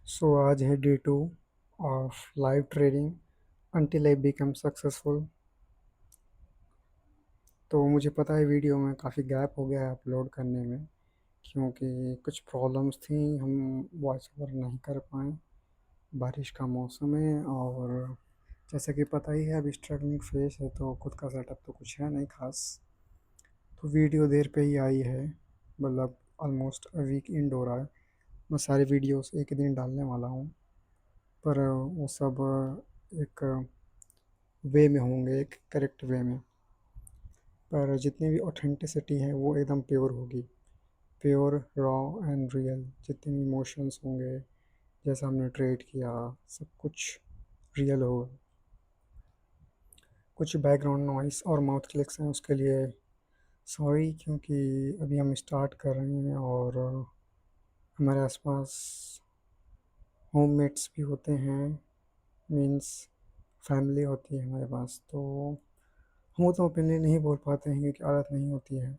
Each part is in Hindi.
सो आज है day 2 of live trading until I become successful. तो मुझे पता है वीडियो में काफ़ी गैप हो गया है अपलोड करने में, क्योंकि कुछ प्रॉब्लम्स थी, हम वॉइस ओवर नहीं कर पाए। बारिश का मौसम है और जैसा कि पता ही है अभी स्ट्रगलिंग फेस है, तो खुद का सेटअप तो कुछ है नहीं खास। तो वीडियो देर पे ही आई है, मतलब ऑलमोस्ट वीक एंड हो रहा है। मैं सारे वीडियोस एक ही दिन डालने वाला हूँ, पर वो सब एक वे में होंगे, एक करेक्ट वे में। पर जितनी भी ऑथेंटिसिटी है वो एकदम प्योर होगी, प्योर रॉ एंड रियल। जितने भी इमोशंस होंगे, जैसा हमने ट्रेड किया, सब कुछ रियल होगा। कुछ बैकग्राउंड नॉइस और माउथ क्लिक्स हैं, उसके लिए सॉरी, क्योंकि अभी हम स्टार्ट कर रहे हैं और हमारे आसपास होममेट्स भी होते हैं, मीन्स फैमिली होती है हमारे पास, तो हम तो ओपनली नहीं बोल पाते हैं क्योंकि आदत नहीं होती है।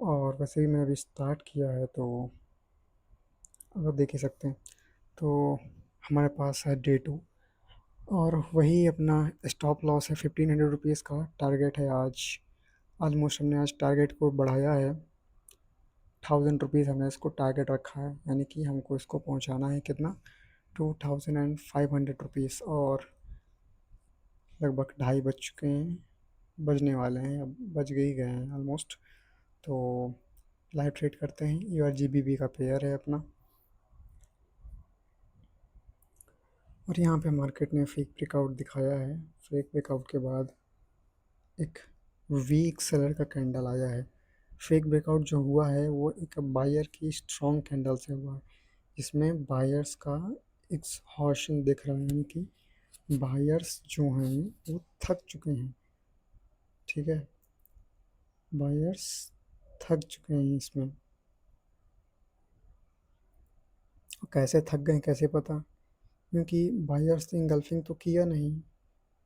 और वैसे भी मैंने अभी स्टार्ट किया है, तो आप देख ही सकते हैं। तो हमारे पास है डे 2 और वही अपना स्टॉप लॉस है 1500 रुपीज़ का। टारगेट है आज, ऑलमोस्ट हमने आज टारगेट को बढ़ाया है। 1000 रुपीज़ हमने इसको टारगेट रखा है, यानी कि हमको इसको पहुंचाना है कितना, 2500 रुपीज़। और लगभग 2:30 बज चुके हैं, बजने वाले हैं, अब बज गए ही गए हैं ऑलमोस्ट। तो लाइव ट्रेड करते हैं। URGBB का पेयर है अपना। और यहाँ पे मार्केट ने फेक ब्रेकआउट दिखाया है। फेक ब्रेकआउट के बाद एक वीक सेलर का कैंडल आया है। फेक ब्रेकआउट जो हुआ है वो एक बायर की स्ट्रॉन्ग कैंडल से हुआ है, जिसमें बायर्स का एक हॉर्शन दिख रहा है, यानी कि बायर्स जो हैं वो थक चुके हैं। ठीक है, बायर्स थक चुके हैं इसमें। और कैसे थक गए कैसे पता, क्योंकि बायर्स ने इंगल्फिंग तो किया नहीं,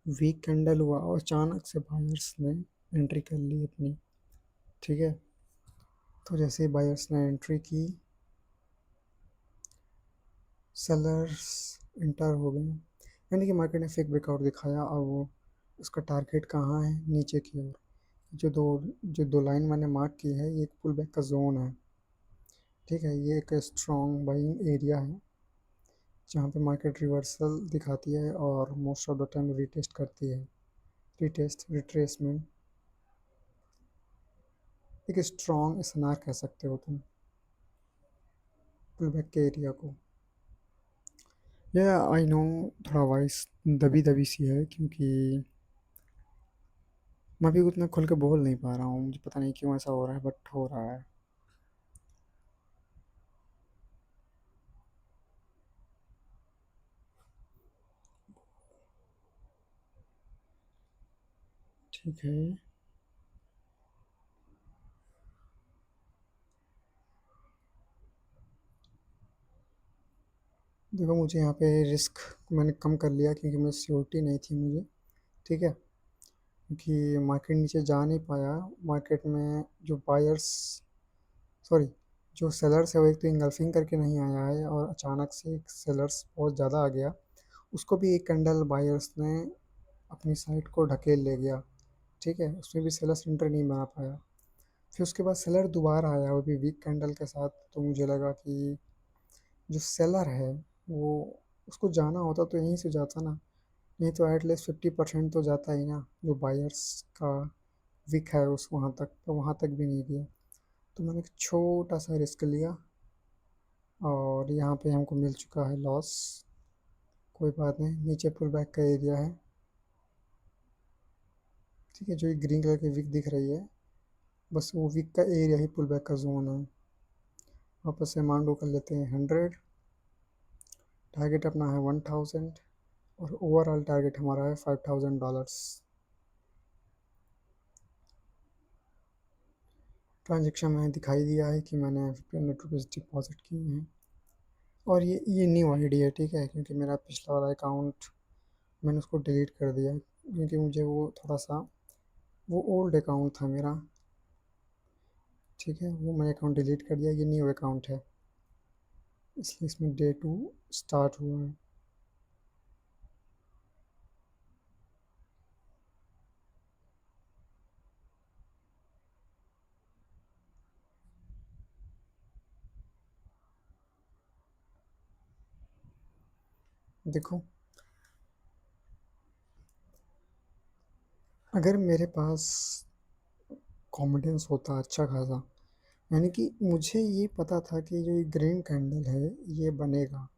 वीक कैंडल हुआ और अचानक से बायर्स ने एंट्री कर ली अपनी। ठीक है, तो जैसे ही बायर्स ने एंट्री की, सेलर्स इंटर हो गए, यानी कि मार्केट ने फेक ब्रेकआउट दिखाया। और वो उसका टारगेट कहाँ है, नीचे की ओर। जो दो लाइन मैंने मार्क की है, ये एक पुल बैक का जोन है। ठीक है, ये एक स्ट्रॉन्ग बाइंग एरिया है, जहाँ पे मार्केट रिवर्सल दिखाती है और most of the time retest करती है। रीटेस्ट, रिट्रेसमेंट, एक स्ट्रॉन्ग एसएनआर कह सकते हो तुम पुल बैक के एरिया को। या आई नो, थोड़ा वॉइस दबी दबी सी है, क्योंकि मैं भी उतना खुल के बोल नहीं पा रहा हूँ। मुझे पता नहीं क्यों ऐसा हो रहा है, बट हो रहा है। ठीक है, देखो मुझे यहाँ पे रिस्क मैंने कम कर लिया, क्योंकि मुझे सियोरिटी नहीं थी मुझे। ठीक है, क्योंकि मार्केट नीचे जा नहीं पाया। मार्केट में जो बायर्स, सॉरी, जो सेलर्स है वो एक तो इंगल्फिंग करके नहीं आया है, और अचानक से एक सेलर्स बहुत ज़्यादा आ गया, उसको भी एक कैंडल बायर्स ने अपनी साइड को ढकेल ले गया। ठीक है, उसमें भी सेलर्स इंटर नहीं बना पाया। फिर उसके बाद सेलर दोबारा आया, वो भी वीक कैंडल के साथ। तो मुझे लगा कि जो सेलर है वो, उसको जाना होता तो यहीं से जाता ना, नहीं तो एटलीस्ट 50% तो जाता ही ना। जो बायर्स का विक है उस वहाँ तक, तो वहाँ तक भी नहीं गया। तो मैंने एक छोटा सा रिस्क लिया, और यहाँ पे हमको मिल चुका है लॉस। कोई बात नहीं, नीचे पुल बैक का एरिया है। ठीक है, जो ये ग्रीन कलर की विक दिख रही है, बस वो विक का एरिया ही पुल बैक का जोन है। वापस से मान लो कर लेते हैं 100। टारगेट अपना है 1000, और ओवरऑल टारगेट हमारा है $5000। ट्रांजेक्शन में दिखाई दिया है कि मैंने 1500 रुपीज़ डिपॉजिट किए हैं। और ये न्यू आईडी है, ठीक है, क्योंकि मेरा पिछला वाला अकाउंट मैंने उसको डिलीट कर दिया, क्योंकि मुझे वो थोड़ा सा, वो ओल्ड अकाउंट था मेरा। ठीक है, वो मैंने अकाउंट डिलीट कर दिया, ये न्यू अकाउंट है। इसलिए इसमें डे टू स्टार्ट हुआ है। देखो, अगर मेरे पास कॉन्फिडेंस होता अच्छा खासा, यानी कि मुझे ये पता था कि जो ये ग्रीन कैंडल है ये बनेगा,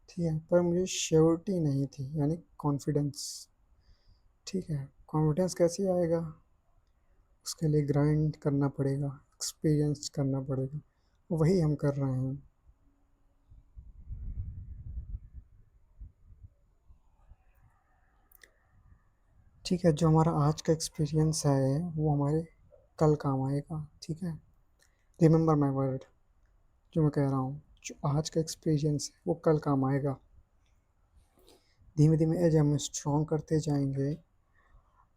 ठीक है, पर मुझे श्योरिटी नहीं थी, यानी कॉन्फिडेंस। ठीक है, कॉन्फिडेंस कैसे आएगा? उसके लिए ग्राइंड करना पड़ेगा, एक्सपीरियंस करना पड़ेगा, वही हम कर रहे हैं। ठीक है, जो हमारा आज का एक्सपीरियंस है वो हमारे कल काम आएगा, ठीक है। रिमेंबर माई वर्ड, जो मैं कह रहा हूँ, जो आज का एक्सपीरियंस है वो कल काम आएगा। धीमे धीमे एज हम स्ट्रॉन्ग करते जाएंगे।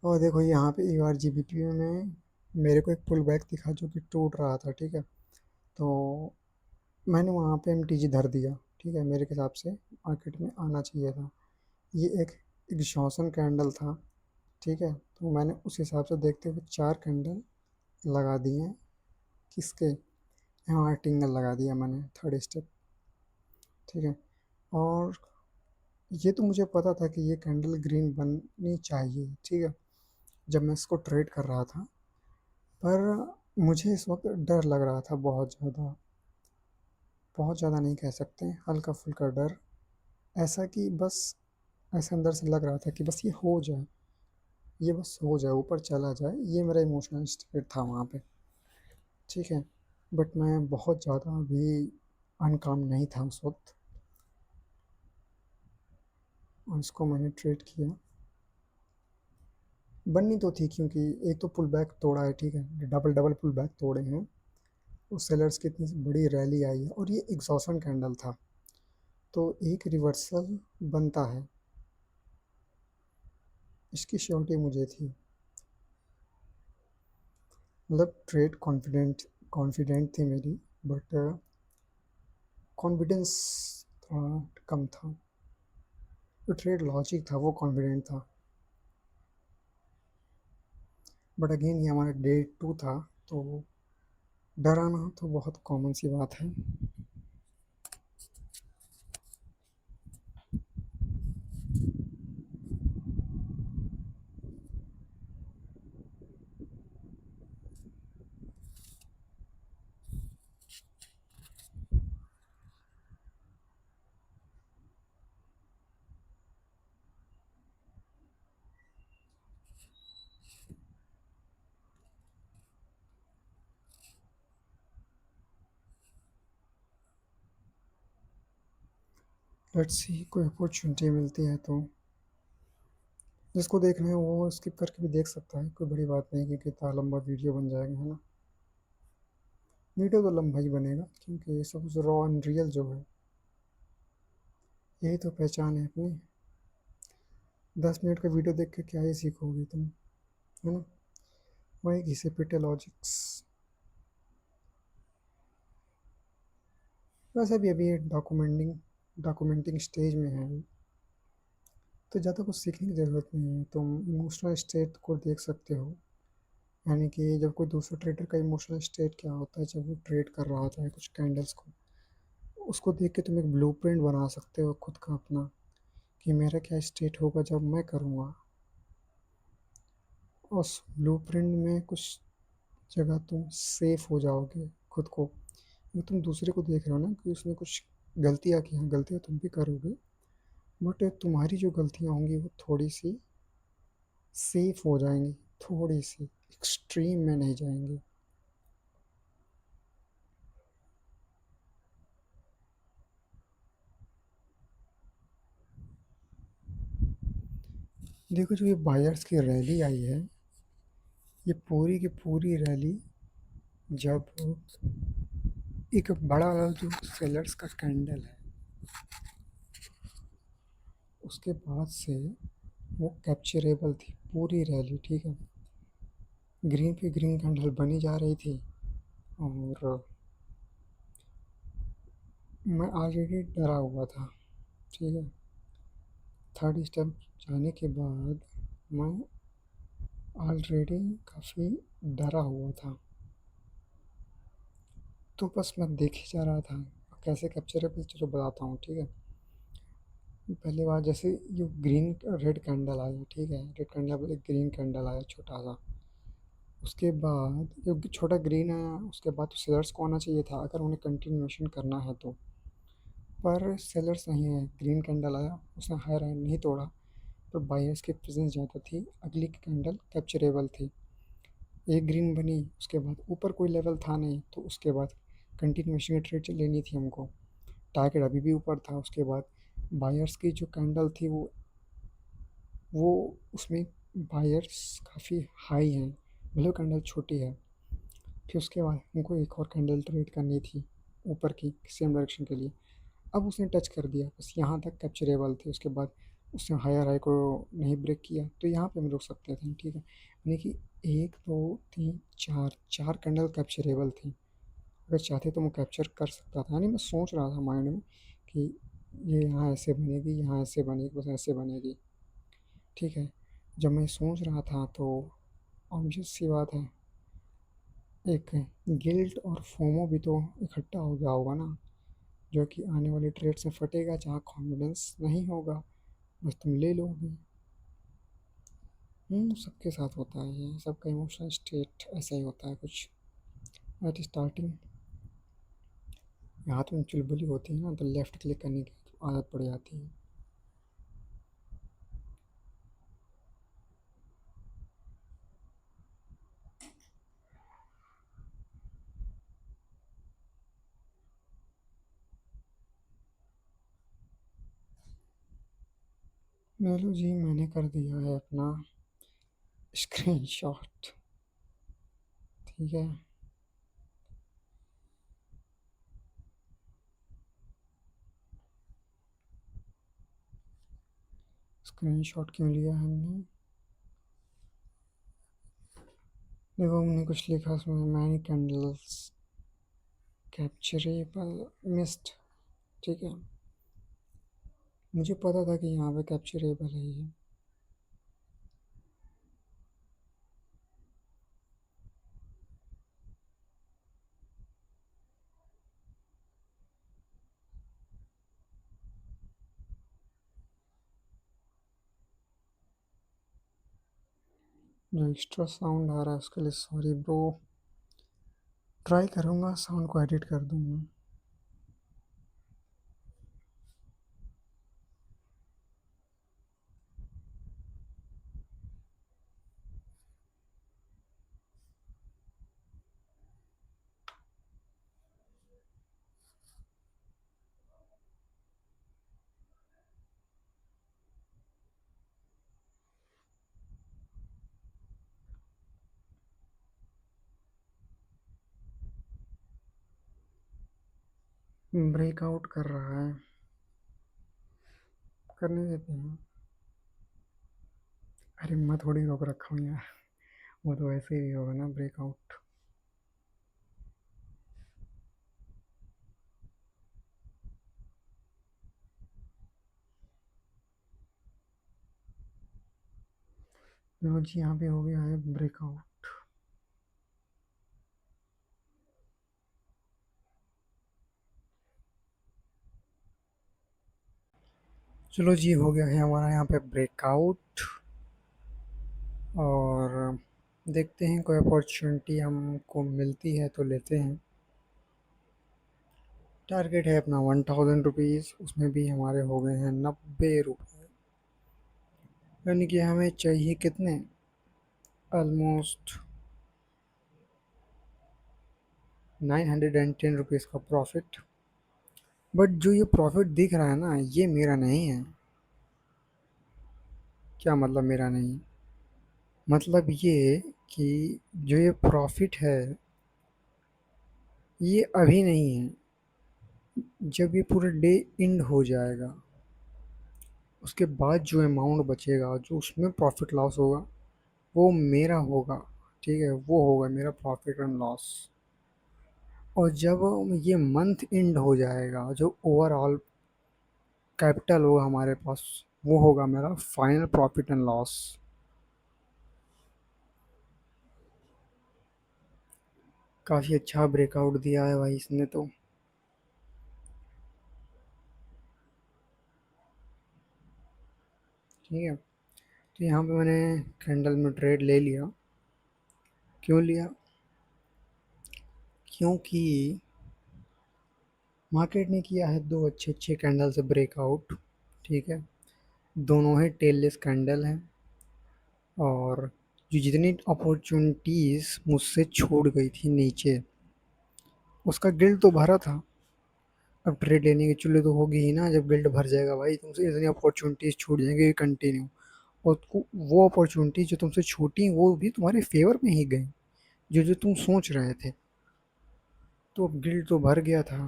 और देखो यहाँ पे U R G B P में मेरे को एक पुल बैक दिखा जो कि टूट रहा था, ठीक है। तो मैंने वहाँ पे एम टी जी धर दिया, ठीक है, मेरे हिसाब से मार्केट में आना चाहिए था। ये एक एग्जॉशन कैंडल था, ठीक है। तो मैंने उस हिसाब से देखते हुए 4 कैंडल लगा दिए। किसके? यहाँ टिंगल लगा दिया मैंने, थर्ड स्टेप, ठीक है। और ये तो मुझे पता था कि ये कैंडल ग्रीन बननी चाहिए, ठीक है, जब मैं इसको ट्रेड कर रहा था। पर मुझे इस वक्त डर लग रहा था बहुत ज़्यादा, बहुत ज़्यादा नहीं कह सकते, हल्का फुल्का डर। ऐसा कि बस ऐसे अंदर से लग रहा था कि बस ये हो जाए, ये बस हो जाए, ऊपर चला जाए, ये मेरा इमोशनल स्टेट था वहाँ पे, ठीक है। बट मैं बहुत ज़्यादा भी अनकाम नहीं था उस वक्त, और इसको मैंने ट्रेड किया। बननी तो थी, क्योंकि एक तो पुल बैक तोड़ा है, ठीक है, डबल डबल पुल बैक तोड़े हैं। उस सेलर्स की इतनी बड़ी रैली आई है और ये एग्जॉशन कैंडल था, तो एक रिवर्सल बनता है, इसकी श्योरिटी मुझे थी। मतलब ट्रेड कॉन्फिडेंट थी मेरी, बट कॉन्फिडेंस थोड़ा कम था। जो ट्रेड लॉजिक था वो कॉन्फिडेंट था। बट अगेन ये हमारा डे टू था, तो डराना तो बहुत कॉमन सी बात है। लेट्स सी, कोई अपॉर्चुनिटी मिलती है तो जिसको देखना है वो स्किप करके भी देख सकता है, कोई बड़ी बात नहीं, क्योंकि इतना लंबा वीडियो बन जाएगा, है ना। वीडियो तो लंबा ही बनेगा, क्योंकि ये सब रॉ एंड रियल जो है, यही तो पहचान है अपनी। 10 मिनट का वीडियो देख के क्या ही सीखोगे तुम, है ना। वही घिसे पिटे लॉजिक्स। वैसे भी अभी डॉक्यूमेंटिंग स्टेज में है अभी, तो ज़्यादा कुछ सीखने की ज़रूरत नहीं है। तुम इमोशनल स्टेट को देख सकते हो, यानी कि जब कोई दूसरा ट्रेडर का इमोशनल स्टेट क्या होता है जब वो ट्रेड कर रहा होता है कुछ कैंडल्स को, उसको देख के तुम एक ब्लूप्रिंट बना सकते हो खुद का अपना, कि मेरा क्या स्टेट होगा जब मैं करूँगा। उस ब्लूप्रिंट में कुछ जगह तुम सेफ हो जाओगे खुद को। अगर तुम दूसरे को देख रहे हो ना कि उसने कुछ गलतियाँ की हैं, गलतियाँ तुम भी करोगे, बट तुम्हारी जो गलतियाँ होंगी वो थोड़ी सी सेफ हो जाएंगी, थोड़ी सी एक्सट्रीम में नहीं जाएंगी। देखो, जो ये बायर्स की रैली आई है, ये पूरी की पूरी रैली जब एक बड़ा वाला जो सेलर्स का कैंडल है उसके बाद से वो कैप्चरेबल थी पूरी रैली, ठीक है। ग्रीन पे ग्रीन कैंडल बनी जा रही थी, और मैं ऑलरेडी डरा हुआ था, ठीक है। थर्ड स्टेप जाने के बाद मैं ऑलरेडी काफ़ी डरा हुआ था, तो बस मैं देख ही जा रहा था कैसे कैप्चरेबल। चलो बताता हूँ, ठीक है। पहली बार जैसे ये ग्रीन रेड कैंडल आया, ठीक है, रेड कैंडल एक ग्रीन कैंडल आया छोटा सा। उसके बाद जो छोटा ग्रीन आया, उसके बाद तो सेलर्स को आना चाहिए था अगर उन्हें कंटिन्यूएशन करना है तो। पर सेलर्स नहीं है, ग्रीन कैंडल आया, उसने हायर हाई नहीं तोड़ा, पर बायर्स की प्रेजेंस ज़्यादा थी, अगली कैंडल कैप्चरेबल थी। एक ग्रीन बनी, उसके बाद ऊपर कोई लेवल था नहीं, तो उसके बाद कंटिन्यूएशन की ट्रेड लेनी थी हमको। टारगेट अभी भी ऊपर था। उसके बाद बायर्स की जो कैंडल थी वो उसमें बायर्स काफ़ी हाई हैं, मतलब कैंडल छोटी है। फिर उसके बाद हमको एक और कैंडल ट्रेड करनी थी ऊपर की सेम डायरेक्शन के लिए। अब उसने टच कर दिया, बस यहाँ तक कैप्चरेबल थे। उसके बाद उसने हायर हाई को नहीं ब्रेक किया, तो यहाँ पे हम रुक सकते थे, ठीक है। यानी कि एक दो तीन चार, चार कैंडल कैप्चरेबल थी। अगर चाहते तो मैं कैप्चर कर सकता था। यानी मैं सोच रहा था माइंड में कि ये यहाँ ऐसे बनेगी, यहाँ ऐसे बनेगी, बस ऐसे बनेगी, ठीक है। जब मैं सोच रहा था तो ऑब्वियस सी बात है, एक गिल्ट और फोमो भी तो इकट्ठा हो गया होगा ना, जो कि आने वाली ट्रेड से फटेगा, जहाँ कॉन्फिडेंस नहीं होगा, बस तुम ले लोगे। सबके साथ होता है ये, सबका इमोशनल स्टेट ऐसा ही होता है कुछ एट स्टार्टिंग। यहाँ तो चुलबुली होती है ना, तो लेफ़्ट क्लिक करने की आदत पड़ जाती है। लो जी, मैंने कर दिया है अपना स्क्रीनशॉट, ठीक है। स्क्रीनशॉट क्यों लिया हमने? देखो हमने कुछ लिखा उसमें, मैनी कैंडल्स कैप्चरेबल मिस्ड, ठीक है। मुझे पता था कि यहाँ पे कैप्चरेबल है ये। जो एक्स्ट्रा साउंड आ रहा है उसके लिए सॉरी ब्रो। ट्राई करूँगा साउंड को एडिट कर दूँगा। ब्रेकआउट कर रहा है, करने देते हैं। अरे मैं थोड़ी रोक रखा हूँ यार, वो तो ऐसे ही होगा ना ब्रेकआउट। लो जी, यहाँ पे हो गया है ब्रेकआउट। चलो जी, हो गया है हमारा यहाँ पे ब्रेकआउट। और देखते हैं कोई अपॉर्चुनिटी हमको मिलती है तो लेते हैं। टारगेट है अपना 1000 रुपीज़, उसमें भी हमारे हो गए हैं 90 रुपये। यानी कि हमें चाहिए कितने, ऑलमोस्ट 910 रुपीज़ का प्रॉफिट। बट जो ये प्रॉफिट दिख रहा है ना, ये मेरा नहीं है। क्या मतलब मेरा नहीं? मतलब ये कि जो ये प्रॉफिट है, ये अभी नहीं है। जब ये पूरा डे एंड हो जाएगा, उसके बाद जो अमाउंट बचेगा, जो उसमें प्रॉफिट लॉस होगा, वो मेरा होगा, ठीक है। वो होगा मेरा प्रॉफिट एंड लॉस। और जब ये मंथ एंड हो जाएगा, जो ओवरऑल कैपिटल होगा हमारे पास, वो होगा मेरा फाइनल प्रॉफिट एंड लॉस। काफ़ी अच्छा ब्रेकआउट दिया है भाई इसने तो। ठीक है, तो यहाँ पे मैंने कैंडल में ट्रेड ले लिया। क्यों लिया? क्योंकि मार्केट ने किया है दो अच्छे अच्छे कैंडल से ब्रेकआउट। ठीक है, दोनों ही टेललेस कैंडल हैं। और जो जितनी अपॉर्चुनिटीज़ मुझसे छूट गई थी नीचे, उसका गिल्ड तो भरा था। अब ट्रेड लेने की चुल्ली तो होगी ही ना, जब गिल्ड भर जाएगा भाई तुमसे इतनी अपॉर्चुनिटीज़ छूट जाएंगी कंटिन्यू। और वो अपॉर्चुनिटी जो तुमसे छूटी वो भी तुम्हारे फेवर में ही गई, जो जो तुम सोच रहे थे। तो अब गिल्ड तो भर गया था,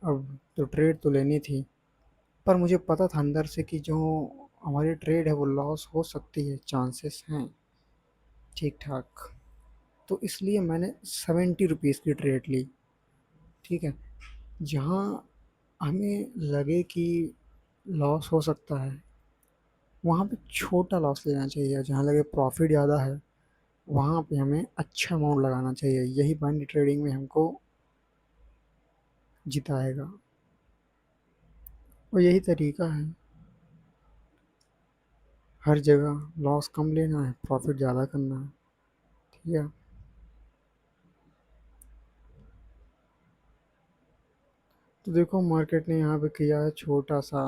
अब तो ट्रेड तो लेनी थी। पर मुझे पता था अंदर से कि जो हमारी ट्रेड है वो लॉस हो सकती है, चांसेस हैं ठीक ठाक। तो इसलिए मैंने 70 रुपीज़ की ट्रेड ली। ठीक है, जहाँ हमें लगे कि लॉस हो सकता है, वहाँ पे छोटा लॉस लेना चाहिए। जहाँ लगे प्रॉफिट ज़्यादा है, वहाँ पे हमें अच्छा अमाउंट लगाना चाहिए। यही बाइनरी ट्रेडिंग में हमको जिताएगा, और यही तरीका है। हर जगह लॉस कम लेना है, प्रॉफिट ज़्यादा करना है। ठीक है, तो देखो मार्केट ने यहाँ पे किया है छोटा सा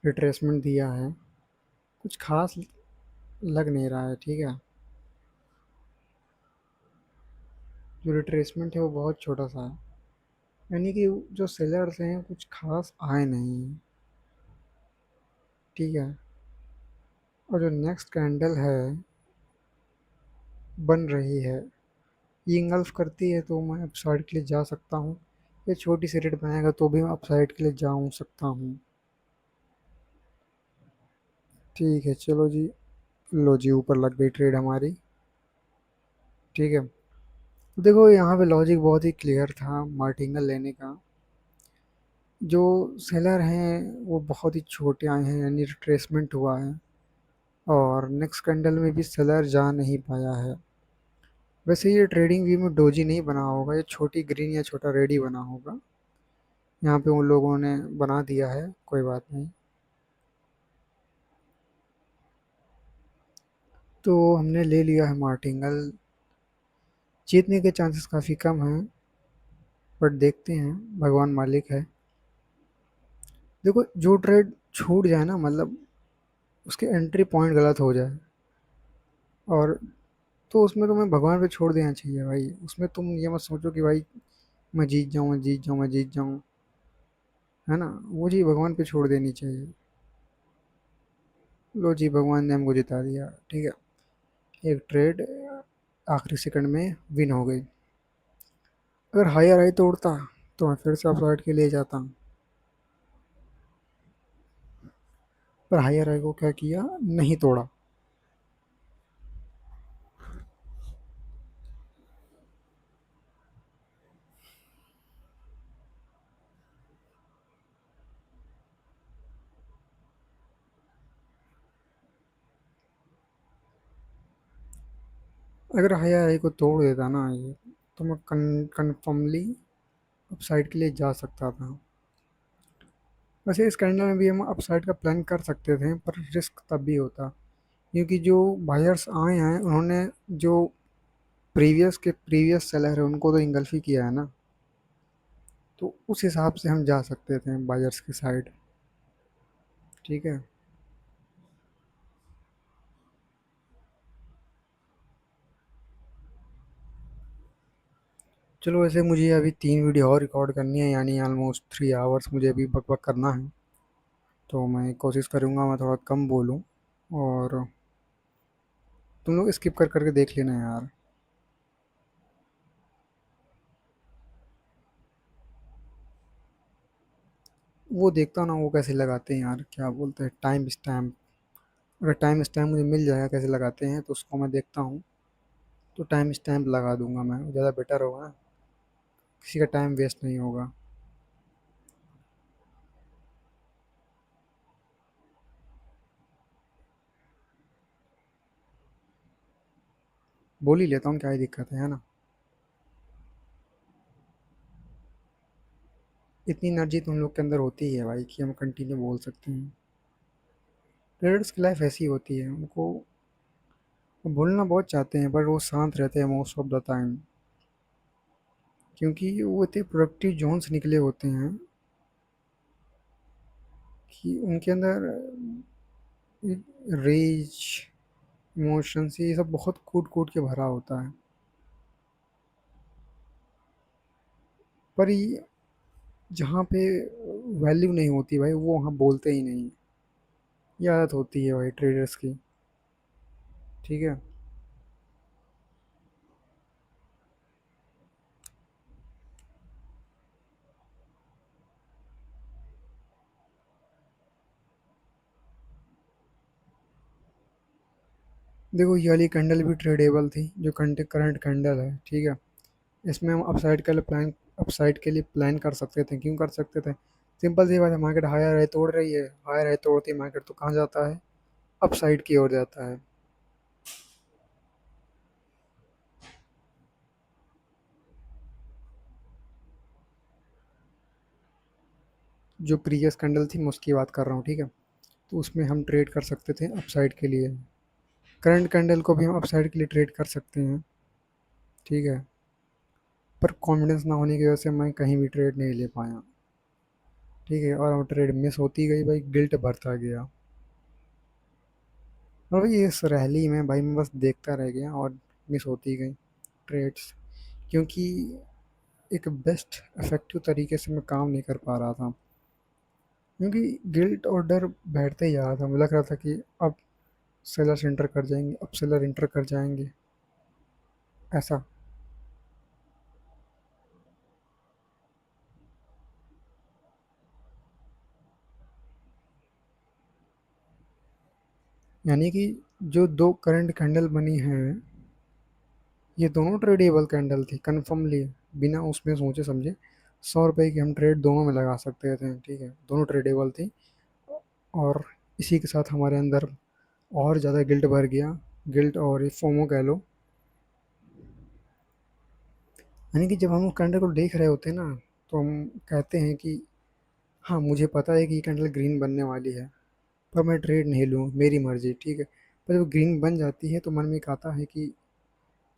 रिट्रेसमेंट दिया है, कुछ खास लग नहीं रहा है। ठीक है, जो रिट्रेसमेंट है वो बहुत छोटा सा है, यानी कि जो सेलर्स हैं कुछ खास आए नहीं हैं। ठीक है, और जो नेक्स्ट कैंडल है बन रही है, ये इंगल्फ करती है तो मैं अपसाइड के लिए जा सकता हूँ। ये छोटी सी रेट बनाएगा तो भी मैं अपसाइड के लिए जा सकता हूँ। ठीक है चलो जी, लो जी ऊपर लग गई ट्रेड हमारी। ठीक है, तो देखो यहाँ पे लॉजिक बहुत ही क्लियर था मार्टिंगल लेने का। जो सेलर हैं वो बहुत ही छोटे आए हैं, यानी रिट्रेसमेंट हुआ है, और नेक्स्ट कैंडल में भी सेलर जा नहीं पाया है। वैसे ये ट्रेडिंग व्यू में डोजी नहीं बना होगा, ये छोटी ग्रीन या छोटा रेड ही बना होगा। यहाँ पे उन लोगों ने बना दिया है, कोई बात नहीं। तो हमने ले लिया है मार्टिंगल। जीतने के चांसेस काफ़ी कम हैं, बट देखते हैं, भगवान मालिक है। देखो जो ट्रेड छूट जाए ना, मतलब उसके एंट्री पॉइंट गलत हो जाए, और तो उसमें तुम्हें भगवान पे छोड़ देना चाहिए भाई। उसमें तुम ये मत सोचो कि भाई मैं जीत जाऊँ, मैं जीत जाऊँ, मैं जीत जाऊँ, है ना। वो चीज़ भगवान पे छोड़ देनी चाहिए। लो जी भगवान ने हमको जिता दिया। ठीक है, एक ट्रेड आखिरी सेकंड में विन हो गई। अगर हायर आई तोड़ता तो मैं फिर से अपसाइड के लिए जाता, पर हायर आई को क्या किया, नहीं तोड़ा। अगर हायर आई को तोड़ देता ना ये, तो मैं कन्फर्मली अपसाइड के लिए जा सकता था। वैसे इस कैंडल में भी हम अपसाइड का प्लान कर सकते थे, पर रिस्क तब भी होता, क्योंकि जो बायर्स आए हैं उन्होंने जो प्रीवियस के प्रीवियस सेलर है उनको तो इंगल्फ ही किया है ना। तो उस हिसाब से हम जा सकते थे बायर्स की साइड। ठीक है, चलो वैसे मुझे अभी 3 वीडियो और रिकॉर्ड करनी है, यानी ऑलमोस्ट 3 आवर्स मुझे अभी बक बक करना है। तो मैं कोशिश करूँगा मैं थोड़ा कम बोलूँ, और तुम लोग स्किप कर करके देख लेना यार। वो देखता ना वो कैसे लगाते हैं यार, क्या बोलते हैं, टाइम स्टैम्प। अगर टाइम स्टैम्प मुझे मिल जाएगा कैसे लगाते हैं तो उसको मैं देखता हूँ, तो टाइम स्टैम्प लगा दूंगा मैं, ज़्यादा बेटर होगा ना। किसी का टाइम वेस्ट नहीं होगा। बोल ही लेता हूँ, क्या ही दिक्कत है ना। इतनी एनर्जी तो हम लोग के अंदर होती ही है भाई कि हम कंटिन्यू बोल सकते हैं। ट्रेडर्स की लाइफ ऐसी होती है, उनको वो बोलना बहुत चाहते हैं, पर वो शांत रहते हैं मोस्ट ऑफ द टाइम, क्योंकि वो इतने प्रोडक्टिव जोन से निकले होते हैं कि उनके अंदर रेज, इमोशंस, ये सब बहुत कूट कूट के भरा होता है। पर ये जहाँ पे वैल्यू नहीं होती भाई, वो वहाँ बोलते ही नहीं। ये आदत होती है भाई ट्रेडर्स की। ठीक है। देखो ये वाली कैंडल भी ट्रेडेबल थी, जो करंट कैंडल है, ठीक है। इसमें हम अपसाइड के लिए प्लान कर सकते थे। क्यों कर सकते थे? सिंपल सी बात है, मार्केट हायर है तोड़ रही है, हायर है तोड़ती है, मार्केट तो कहाँ जाता है? अपसाइड की ओर जाता है। जो प्रीवियस कैंडल थी मैं उसकी बात कर रहा हूँ, ठीक है। तो उसमें हम ट्रेड कर सकते थे अपसाइड के लिए। करंट कैंडल को भी हम अपसाइड के लिए ट्रेड कर सकते हैं, ठीक है। पर कॉन्फिडेंस ना होने की वजह से मैं कहीं भी ट्रेड नहीं ले पाया, ठीक है। और ट्रेड मिस होती गई भाई, गिल्ट बढ़ता गया। और भाई इस रैली में भाई मैं बस देखता रह गया और मिस होती गई ट्रेड्स, क्योंकि एक बेस्ट इफेक्टिव तरीके से मैं काम नहीं कर पा रहा था, क्योंकि गिल्ट और डर बैठते ही जा रहा था। मुझे लग रहा था कि अब सेलर्स इंटर कर जाएंगे, अब सेलर इंटर कर जाएंगे, ऐसा। यानी कि जो दो करंट कैंडल बनी हैं, ये दोनों ट्रेडेबल कैंडल थी कन्फर्मली, बिना उसमें सोचे समझे। 100 रुपए की हम ट्रेड दोनों में लगा सकते थे, ठीक है, दोनों ट्रेडेबल थी। और इसी के साथ हमारे अंदर और ज़्यादा गिल्ट भर गया। गिल्ट और ये फोमो कह लो। यानी कि जब हम कैंडल को देख रहे होते हैं ना, तो हम कहते हैं कि हाँ मुझे पता है कि ये कैंडल ग्रीन बनने वाली है, पर मैं ट्रेड नहीं लूँ, मेरी मर्जी, ठीक है। पर जब ग्रीन बन जाती है तो मन में एक आता है कि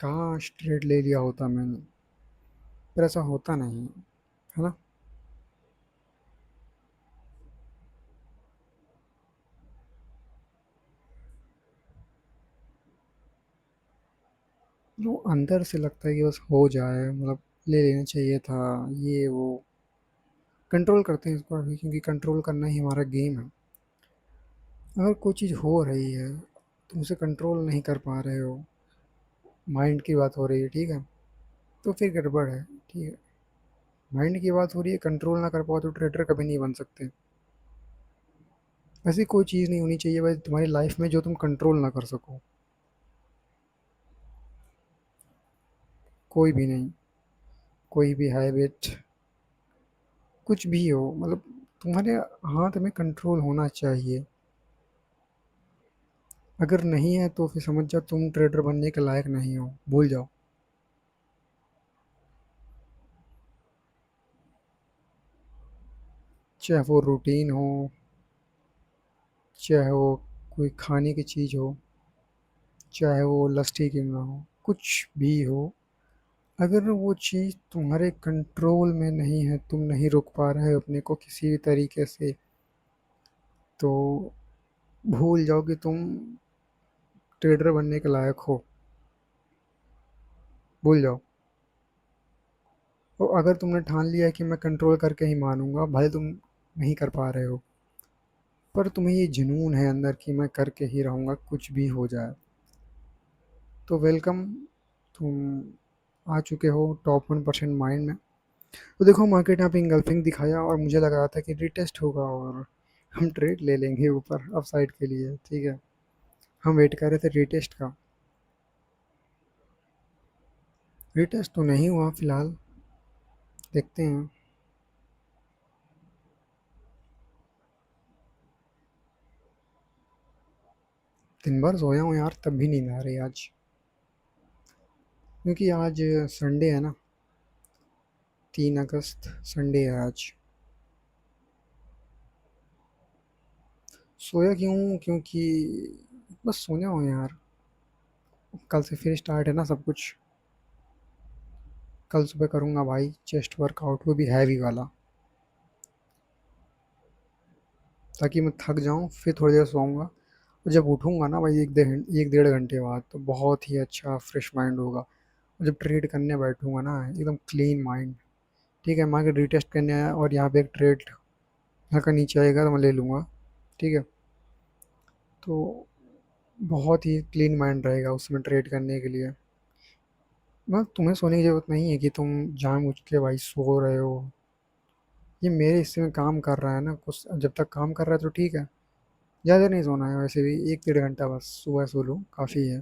काश ट्रेड ले लिया होता मैंने। पर ऐसा होता नहीं है ना। जो अंदर से लगता है कि बस हो जाए, मतलब ले लेना चाहिए था, ये वो कंट्रोल करते हैं इसको अभी, क्योंकि कंट्रोल करना ही हमारा गेम है। अगर कोई चीज़ हो रही है, तुम उसे कंट्रोल नहीं कर पा रहे हो, माइंड की बात हो रही है, ठीक है, तो फिर गड़बड़ है, ठीक है। माइंड की बात हो रही है, कंट्रोल ना कर पाओ तो ट्रेडर कभी नहीं बन सकते। ऐसी कोई चीज़ नहीं होनी चाहिए भाई तुम्हारी लाइफ में जो तुम कंट्रोल ना कर सको, कोई भी नहीं। कोई भी हैबिट, कुछ भी हो, मतलब तुम्हारे हाथ में कंट्रोल होना चाहिए। अगर नहीं है तो फिर समझ जाओ तुम ट्रेडर बनने के लायक नहीं हो, भूल जाओ। चाहे वो रूटीन हो, चाहे वो कोई खाने की चीज़ हो, चाहे वो लस्टी क्यों ना हो, कुछ भी हो, अगर वो चीज़ तुम्हारे कंट्रोल में नहीं है, तुम नहीं रोक पा रहे हो अपने को किसी भी तरीके से, तो भूल जाओ कि तुम ट्रेडर बनने के लायक हो, भूल जाओ। तो अगर तुमने ठान लिया है कि मैं कंट्रोल करके ही मानूंगा, भले तुम नहीं कर पा रहे हो, पर तुम्हें ये जुनून है अंदर कि मैं करके ही रहूंगा कुछ भी हो जाए, तो वेलकम। तुम आ चुके हो टॉप 1% माइंड में। तो देखो मार्केट यहाँ पे इंगल्फिंग दिखाया और मुझे लग रहा था कि रिटेस्ट होगा और हम ट्रेड ले लेंगे ऊपर अपसाइड के लिए, ठीक है। हम वेट कर रहे थे रिटेस्ट का। रिटेस्ट तो नहीं हुआ फिलहाल। देखते हैं। दिन भर सोया हूँ यार, तब भी नींद आ रही है आज, क्योंकि आज संडे है ना। 3 अगस्त संडे है आज। सोया क्यों? क्योंकि बस सोया हूँ यार। कल से फिर स्टार्ट है ना सब कुछ। कल सुबह करूँगा भाई चेस्ट वर्कआउट, वो भी हैवी वाला, ताकि मैं थक जाऊँ फिर थोड़ी देर सोऊंगा। और जब उठूँगा ना भाई 1 डेढ़ घंटे बाद, तो बहुत ही अच्छा फ्रेश माइंड होगा। और जब ट्रेड करने बैठूँगा ना, एकदम क्लीन माइंड। ठीक है, मार्केट रीटेस्ट करने आया और यहाँ पे एक ट्रेड हल्का नीचे आएगा तो मैं ले लूँगा। ठीक है, तो बहुत ही क्लीन माइंड रहेगा उसमें ट्रेड करने के लिए। मैं तुम्हें सोने की ज़रूरत नहीं है कि तुम जानबूझ के भाई सो रहे हो। ये मेरे हिस्से में काम कर रहा है ना कुछ, जब तक काम कर रहा है तो ठीक है। ज़्यादा नहीं सोना है वैसे भी, 1 डेढ़ घंटा बस सुबह सो लो काफ़ी है।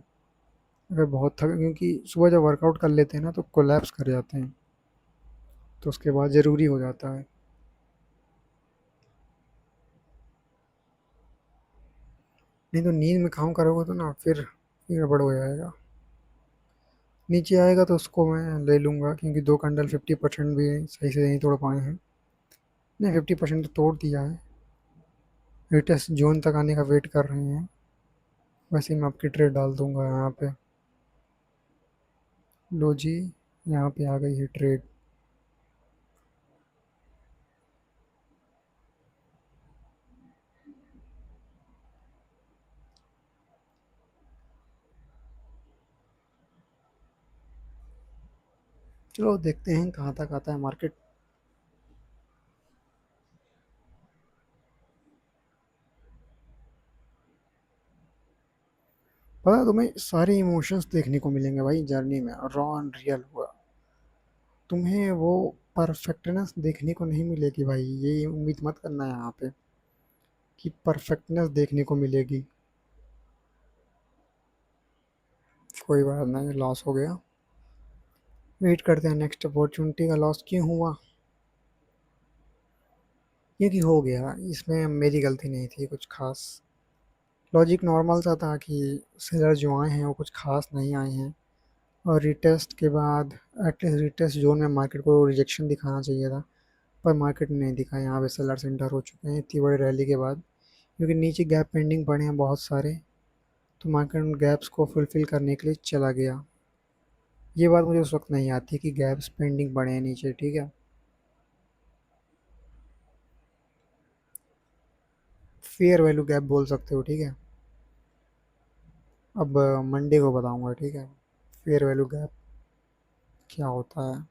अगर बहुत थक, क्योंकि सुबह जब वर्कआउट कर लेते हैं ना तो कोलैप्स कर जाते हैं, तो उसके बाद ज़रूरी हो जाता है। नहीं तो नींद में काम करोगे तो ना फिर गड़बड़ हो जाएगा। नीचे आएगा तो उसको मैं ले लूँगा, क्योंकि 2 कैंडल 50% भी सही से नहीं तोड़ पाए हैं। नहीं, 50% तो तोड़ दिया है। लेटेस्ट जोन तक आने का वेट कर रहे हैं। वैसे ही मैं आपकी ट्रेड डाल दूंगा यहाँ पे। लो जी, यहाँ पे आ गई है ट्रेड। चलो देखते हैं कहाँ तक आता है मार्केट। पता है तुम्हें, सारे इमोशंस देखने को मिलेंगे भाई जर्नी में, रॉ एंड रियल हुआ। तुम्हें वो परफेक्टनेस देखने को नहीं मिलेगी भाई, ये उम्मीद मत करना यहाँ पे कि परफेक्टनेस देखने को मिलेगी। कोई बात नहीं, लॉस हो गया। वेट करते हैं नेक्स्ट अपॉर्चुनिटी का। लॉस क्यों हुआ? क्योंकि हो गया, इसमें मेरी गलती नहीं थी कुछ खास। लॉजिक नॉर्मल सा था कि सेलर जो आए हैं वो कुछ खास नहीं आए हैं। और रिटेस्ट के बाद एटलीस्ट रिटेस्ट जोन में मार्केट को रिजेक्शन दिखाना चाहिए था, पर मार्केट ने नहीं दिखा। यहाँ पे सेलर सेंटर हो चुके हैं इतनी बड़ी रैली के बाद, क्योंकि नीचे गैप पेंडिंग पड़े हैं बहुत सारे। तो मार्केट उन गैप्स को फुलफिल करने के लिए चला गया। ये बात मुझे उस वक्त नहीं आती कि गैप्स पेंडिंग पड़े हैं नीचे। ठीक है, फेयर वैल्यू गैप बोल सकते हो। ठीक है, अब मंडे को बताऊंगा। ठीक है, फेयर वैल्यू गैप क्या होता है।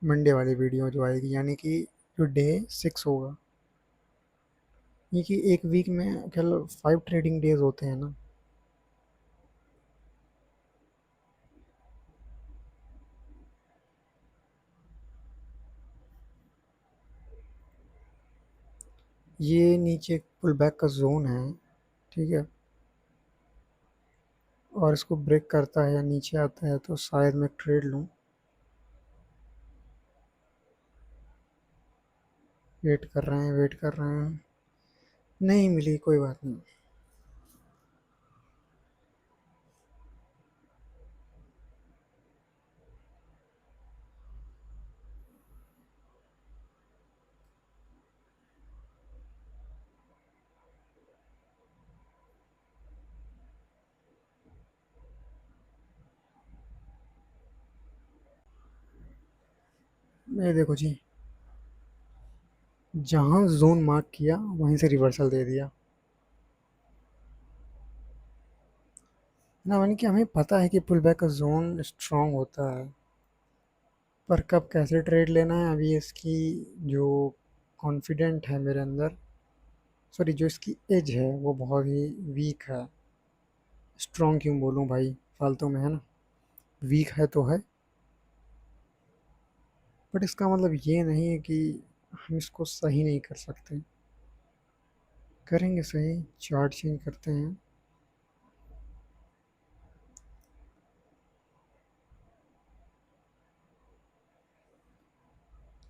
मंडे वाली वीडियो जो आएगी, यानी कि जो डे 6 होगा। ये कि एक वीक में कल 5 ट्रेडिंग डेज होते हैं ना। ये नीचे पुल बैक का जोन है। ठीक है, और इसको ब्रेक करता है या नीचे आता है तो शायद मैं ट्रेड लूँ। वेट कर रहे हैं, वेट कर रहे हैं। नहीं मिली, कोई बात नहीं। ये देखो जी, जहाँ जोन मार्क किया वहीं से रिवर्सल दे दिया ना। मैंने कि हमें पता है कि पुल बैक का जोन स्ट्रांग होता है, पर कब कैसे ट्रेड लेना है अभी इसकी जो कॉन्फिडेंट है मेरे अंदर, सॉरी जो इसकी एज है वो बहुत ही वीक है। स्ट्रांग क्यों बोलूँ भाई, फालतू में है ना। वीक है तो है, बट इसका मतलब ये नहीं है कि हम इसको सही नहीं कर सकते। करेंगे सही, चार्ट चेंज करते हैं।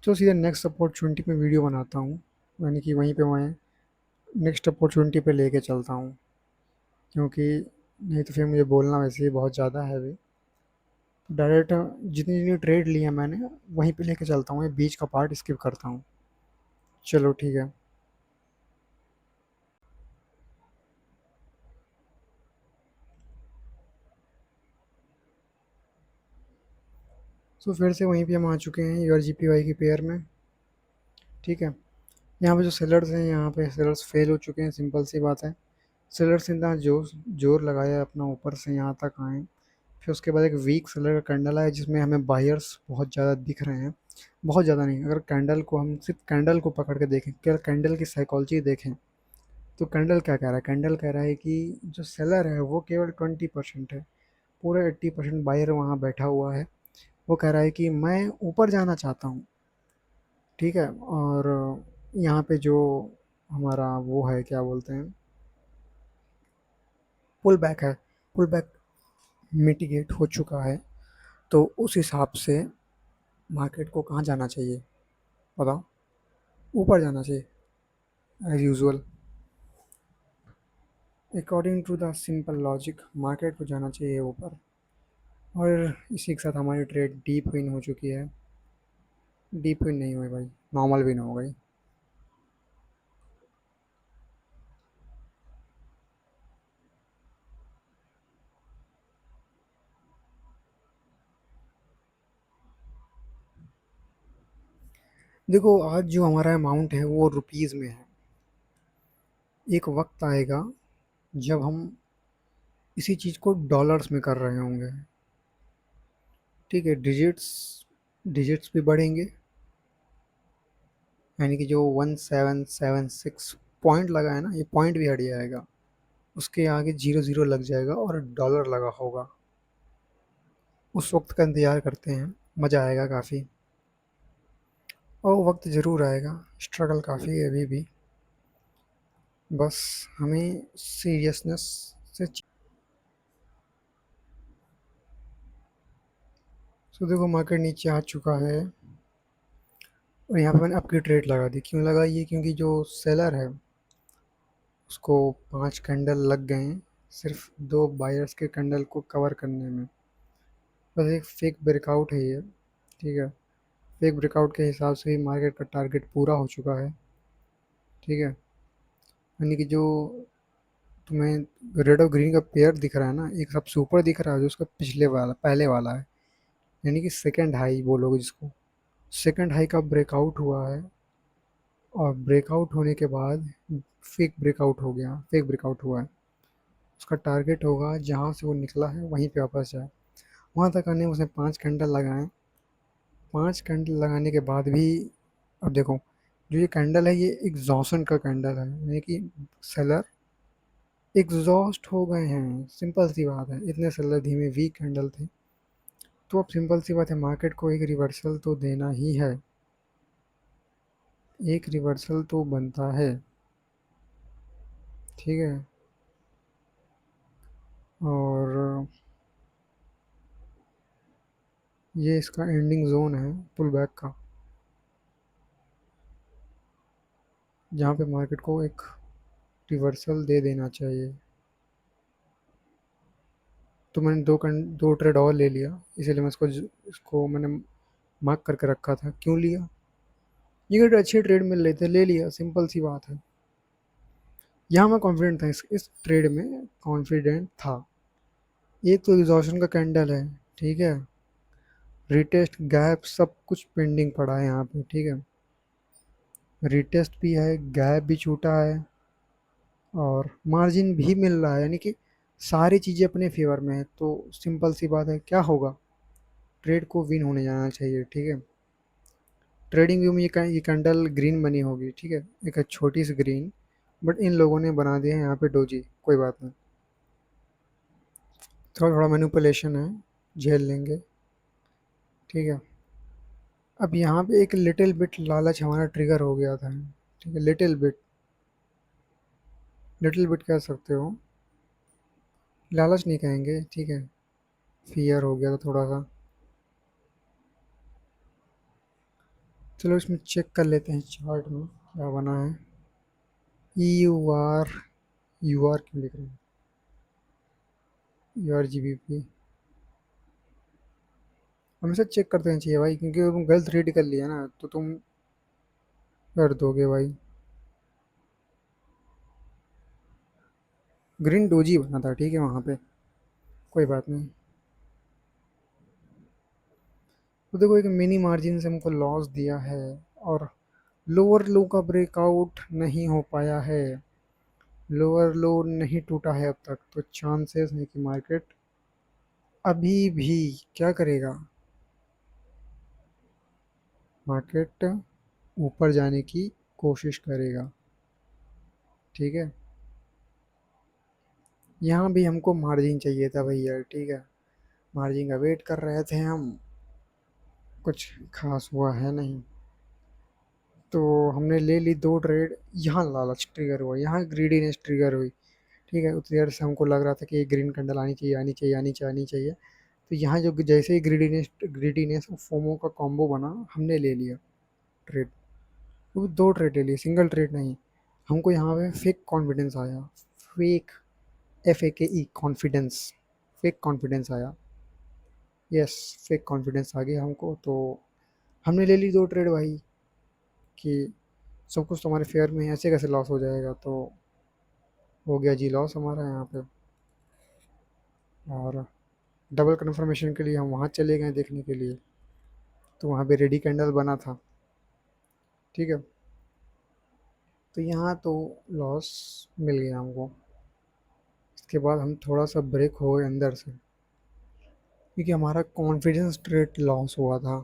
तो सीधा नेक्स्ट अपॉर्चुनिटी पे वीडियो बनाता हूँ, यानी कि वहीं पे मैं नेक्स्ट अपॉर्चुनिटी पे लेके चलता हूँ, क्योंकि नहीं तो फिर मुझे बोलना वैसे ही बहुत ज़्यादा है अभी। डायरेक्ट जितनी जितनी ट्रेड ली है मैंने वहीं पे लेके चलता हूँ, ये बीच का पार्ट स्किप करता हूँ। चलो ठीक है। तो फिर से वहीं पे हम आ चुके हैं यूआर जी पी वाई की पेयर में। ठीक है। यहाँ पे जो सेलर्स हैं, यहाँ पे सेलर्स फेल हो चुके हैं, सिंपल सी बात है। सेलर्स ने इतना जोर जोर लगाया अपना ऊपर से यहाँ तक आए। फिर उसके बाद एक वीक सेलर का कैंडल आया जिसमें हमें बायर्स बहुत ज़्यादा दिख रहे हैं। बहुत ज़्यादा नहीं, अगर कैंडल को हम सिर्फ कैंडल को पकड़ के देखें, क्या कैंडल की साइकोलॉजी देखें, तो कैंडल क्या कह रहा है? कैंडल कह रहा है कि जो सेलर है वो केवल 20% है, पूरा 80% बायर वहाँ बैठा हुआ है। वो कह रहा है कि मैं ऊपर जाना चाहता हूँ। ठीक है। और यहाँ पे जो हमारा वो है, क्या बोलते हैं, पुल बैक है, पुल बैक मिटिगेट हो चुका है। तो उस हिसाब से मार्केट को कहाँ जाना चाहिए बताओ? ऊपर जाना चाहिए as usual. According to the simple logic market को जाना चाहिए ऊपर। और इसी के साथ हमारी ट्रेड डीप विन हो चुकी है। डीप विन नहीं हुई भाई, नॉर्मल विन हो गई। देखो आज जो हमारा अमाउंट है वो रुपीज़ में है। एक वक्त आएगा जब हम इसी चीज़ को डॉलर्स में कर रहे होंगे। ठीक है। डिजिट्स डिजिट्स भी बढ़ेंगे, यानी कि जो 1776 पॉइंट लगा है ना, ये पॉइंट भी हट जाएगा। उसके आगे जीरो जीरो लग जाएगा और डॉलर लगा होगा। उस वक्त का इंतज़ार करते हैं, मज़ा आएगा काफ़ी। और वो वक्त ज़रूर आएगा, स्ट्रगल काफ़ी है अभी भी। बस हमें सीरियसनेस से। तो देखो मार्केट नीचे आ चुका है और यहाँ पे मैंने अपकी ट्रेड लगा दी। क्यों लगाई है? क्योंकि जो सेलर है उसको 5 कैंडल लग गए हैं सिर्फ 2 बायर्स के कैंडल को कवर करने में। बस एक फेक ब्रेकआउट है ये। ठीक है। फेक ब्रेकआउट के हिसाब से ही मार्केट का टारगेट पूरा हो चुका है। ठीक है। यानी कि जो तुम्हें रेड और ग्रीन का पेयर दिख रहा है ना, एक सबसे ऊपर दिख रहा है जो उसका पिछले वाला पहले वाला है, यानी कि सेकंड हाई बोलोगे जिसको। सेकंड हाई का ब्रेकआउट हुआ है और ब्रेकआउट होने के बाद फेक ब्रेकआउट हो गया, फेक ब्रेकआउट हुआ है। उसका टारगेट होगा जहाँ से वो निकला है वहीं पे वापस जाए। वहाँ तक आने में उसने 5 कैंडल लगाए। 5 कैंडल लगाने के बाद भी, अब देखो, जो ये कैंडल है ये एग्जॉशन का कैंडल है, यानी कि सेलर एग्जॉस्ट हो गए हैं। सिंपल सी बात है, इतने सेलर धीमे वीक कैंडल थे। तो अब सिंपल सी बात है, मार्केट को एक रिवर्सल तो देना ही है। एक रिवर्सल तो बनता है। ठीक है। और ये इसका एंडिंग जोन है पुल बैक का, जहाँ पे मार्केट को एक रिवर्सल दे देना चाहिए। तो मैंने दो ट्रेड और ले लिया, इसीलिए मैं इसको मैंने मार्क करके रखा था। क्यों लिया? ये अच्छे ट्रेड मिल रहे थे, ले लिया, सिंपल सी बात है। यहाँ मैं कॉन्फिडेंट था, इस ट्रेड में कॉन्फिडेंट था। एक तो एग्जॉशन का कैंडल है। ठीक है। रिटेस्ट गैप सब कुछ पेंडिंग पड़ा है यहाँ पे। ठीक है। रिटेस्ट भी है, गैप भी छूटा है और मार्जिन भी मिल रहा है, यानी कि सारी चीज़ें अपने फेवर में है। तो सिंपल सी बात है, क्या होगा? ट्रेड को विन होने जाना चाहिए। ठीक है। ट्रेडिंग व्यू में ये कैंडल ग्रीन बनी होगी। ठीक है। एक छोटी सी ग्रीन, बट इन लोगों ने बना दिया है यहाँ पे डोजी। कोई बात नहीं, थोड़ा थोड़ा मैनिपुलेशन है, झेल लेंगे। ठीक है। अब यहाँ पे एक लिटिल बिट लालच हमारा ट्रिगर हो गया था। ठीक है। लिटिल बिट, लिटिल बिट कह सकते हो, लालच नहीं कहेंगे। ठीक है। फियर हो गया था थोड़ा सा। चलो इसमें चेक कर लेते हैं चार्ट में क्या बना है। E U R, U R क्यों लिख रहे हैं, U R G B P. हमेशा चेक करते रहना चाहिए भाई, क्योंकि तुम गलत रीड कर लिया ना तो तुम कर दोगे भाई। ग्रीन डोजी बना था ठीक है वहाँ पे, कोई बात नहीं। तो देखो एक मिनी मार्जिन से हमको लॉस दिया है, और लोअर लो का ब्रेकआउट नहीं हो पाया है, लोअर लो नहीं टूटा है अब तक, तो चांसेस है कि मार्केट अभी भी क्या करेगा, मार्केट ऊपर जाने की कोशिश करेगा। ठीक है, यहाँ भी हमको मार्जिन चाहिए था भैया, ठीक है, मार्जिन का वेट कर रहे थे हम, कुछ खास हुआ है नहीं। तो हमने ले ली दो ट्रेड, यहाँ लालच ट्रिगर हुआ, यहाँ ग्रीडीनेस ट्रिगर हुई। ठीक है, उतनी देर से हमको लग रहा था कि ये ग्रीन कैंडल आनी चाहिए आनी चाहिए आनी चाहिए आनी चाहिए। तो यहाँ जो जैसे ही ग्रीडीनेस और फोमो का कॉम्बो बना, हमने ले लिया ट्रेड। वो दो ट्रेड ले लिए, सिंगल ट्रेड नहीं। हमको यहाँ पे फेक कॉन्फिडेंस आया, fake, FAKE confidence, fake confidence आया। यस, फेक कॉन्फिडेंस आ गया हमको, तो हमने ले ली दो ट्रेड भाई, कि सब कुछ तुम्हारे फेयर में है, ऐसे कैसे लॉस हो जाएगा। तो हो गया जी लॉस हमारा यहाँ पे। और डबल कन्फर्मेशन के लिए हम वहाँ चले गए देखने के लिए, तो वहाँ पे रेडी कैंडल बना था। ठीक है, तो यहाँ तो लॉस मिल गया हमको। इसके बाद हम थोड़ा सा ब्रेक हो गए अंदर से, क्योंकि हमारा कॉन्फिडेंस ट्रेड लॉस हुआ था।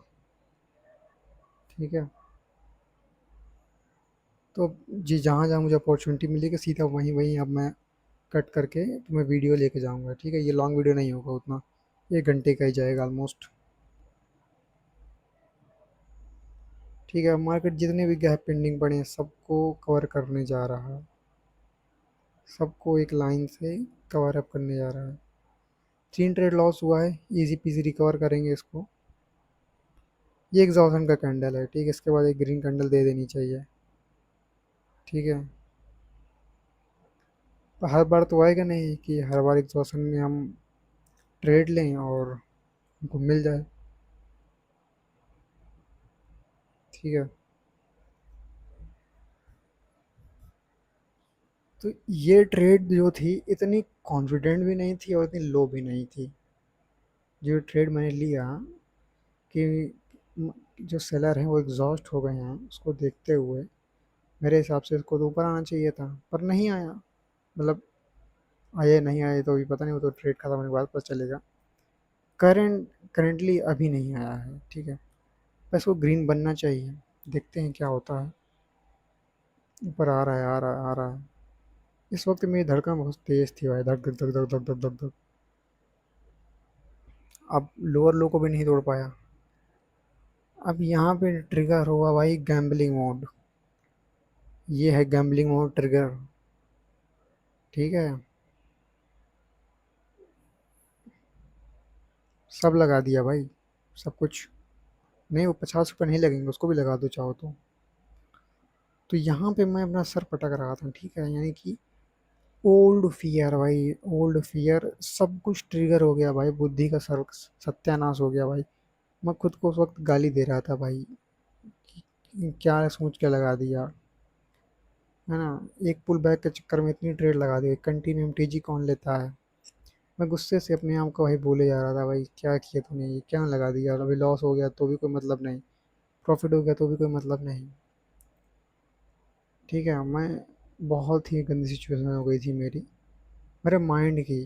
ठीक है, तो जी जहाँ जहाँ मुझे अपॉर्चुनिटी मिलेगी सीधा वहीं वहीं अब मैं कट करके तुम्हें वीडियो लेके जाऊँगा। ठीक है, ये लॉन्ग वीडियो नहीं होगा उतना, 1 घंटे का ही जाएगा ऑलमोस्ट। ठीक है, मार्केट जितने भी गैप पेंडिंग पड़े हैं सबको कवर करने जा रहा है, सबको एक लाइन से कवर अप करने जा रहा है। 3 ट्रेड लॉस हुआ है, इजी पीजी रिकवर करेंगे इसको। ये एग्जॉशन का कैंडल है, ठीक है, इसके बाद एक ग्रीन कैंडल दे देनी चाहिए। ठीक है, तो हर बार तो आएगा नहीं कि हर बार एग्जॉशन में हम ट्रेड लें और हमको मिल जाए। ठीक है, तो ये ट्रेड जो थी इतनी कॉन्फिडेंट भी नहीं थी और इतनी लो भी नहीं थी। जो ट्रेड मैंने लिया कि जो सेलर हैं वो एग्जॉस्ट हो गए हैं, उसको देखते हुए मेरे हिसाब से इसको तो ऊपर आना चाहिए था, पर नहीं आया। मतलब आए नहीं आए तो अभी पता नहीं, वो तो ट्रेड खत्म होने के बाद पता चलेगा। करेंटली अभी नहीं आया है। ठीक है, बस वो ग्रीन बनना चाहिए, देखते हैं क्या होता है। ऊपर आ रहा है आ रहा है आ रहा है। इस वक्त मेरी धड़कन बहुत तेज़ थी भाई, धक धक धक धक धक धक धक धक। अब लोअर लो को भी नहीं तोड़ पाया। अब यहाँ पे ट्रिगर हुआ भाई गैम्बलिंग मोड, ये है गैम्बलिंग मोड ट्रिगर। ठीक है, सब लगा दिया भाई, सब कुछ। नहीं, वो 50 रुपये नहीं लगेंगे, उसको भी लगा दो चाहो तो। तो यहाँ पे मैं अपना सर पटक रहा था, ठीक है, यानी कि ओल्ड फियर भाई, ओल्ड फियर, सब कुछ ट्रिगर हो गया भाई, बुद्धि का सर सत्यानाश हो गया भाई। मैं खुद को उस वक्त गाली दे रहा था भाई, कि क्या सोच के लगा दिया, है ना। एक पुल बैक के चक्कर में इतनी ट्रेड लगा दी, कंटिन्यू MTG कौन लेता है। मैं गुस्से से अपने आप को भाई बोले जा रहा था, भाई क्या किया तूने, ये क्या लगा दिया, अभी लॉस हो गया तो भी कोई मतलब नहीं, प्रॉफिट हो गया तो भी कोई मतलब नहीं। ठीक है, मैं बहुत ही गंदी सिचुएशन हो गई थी मेरी, मेरे माइंड की।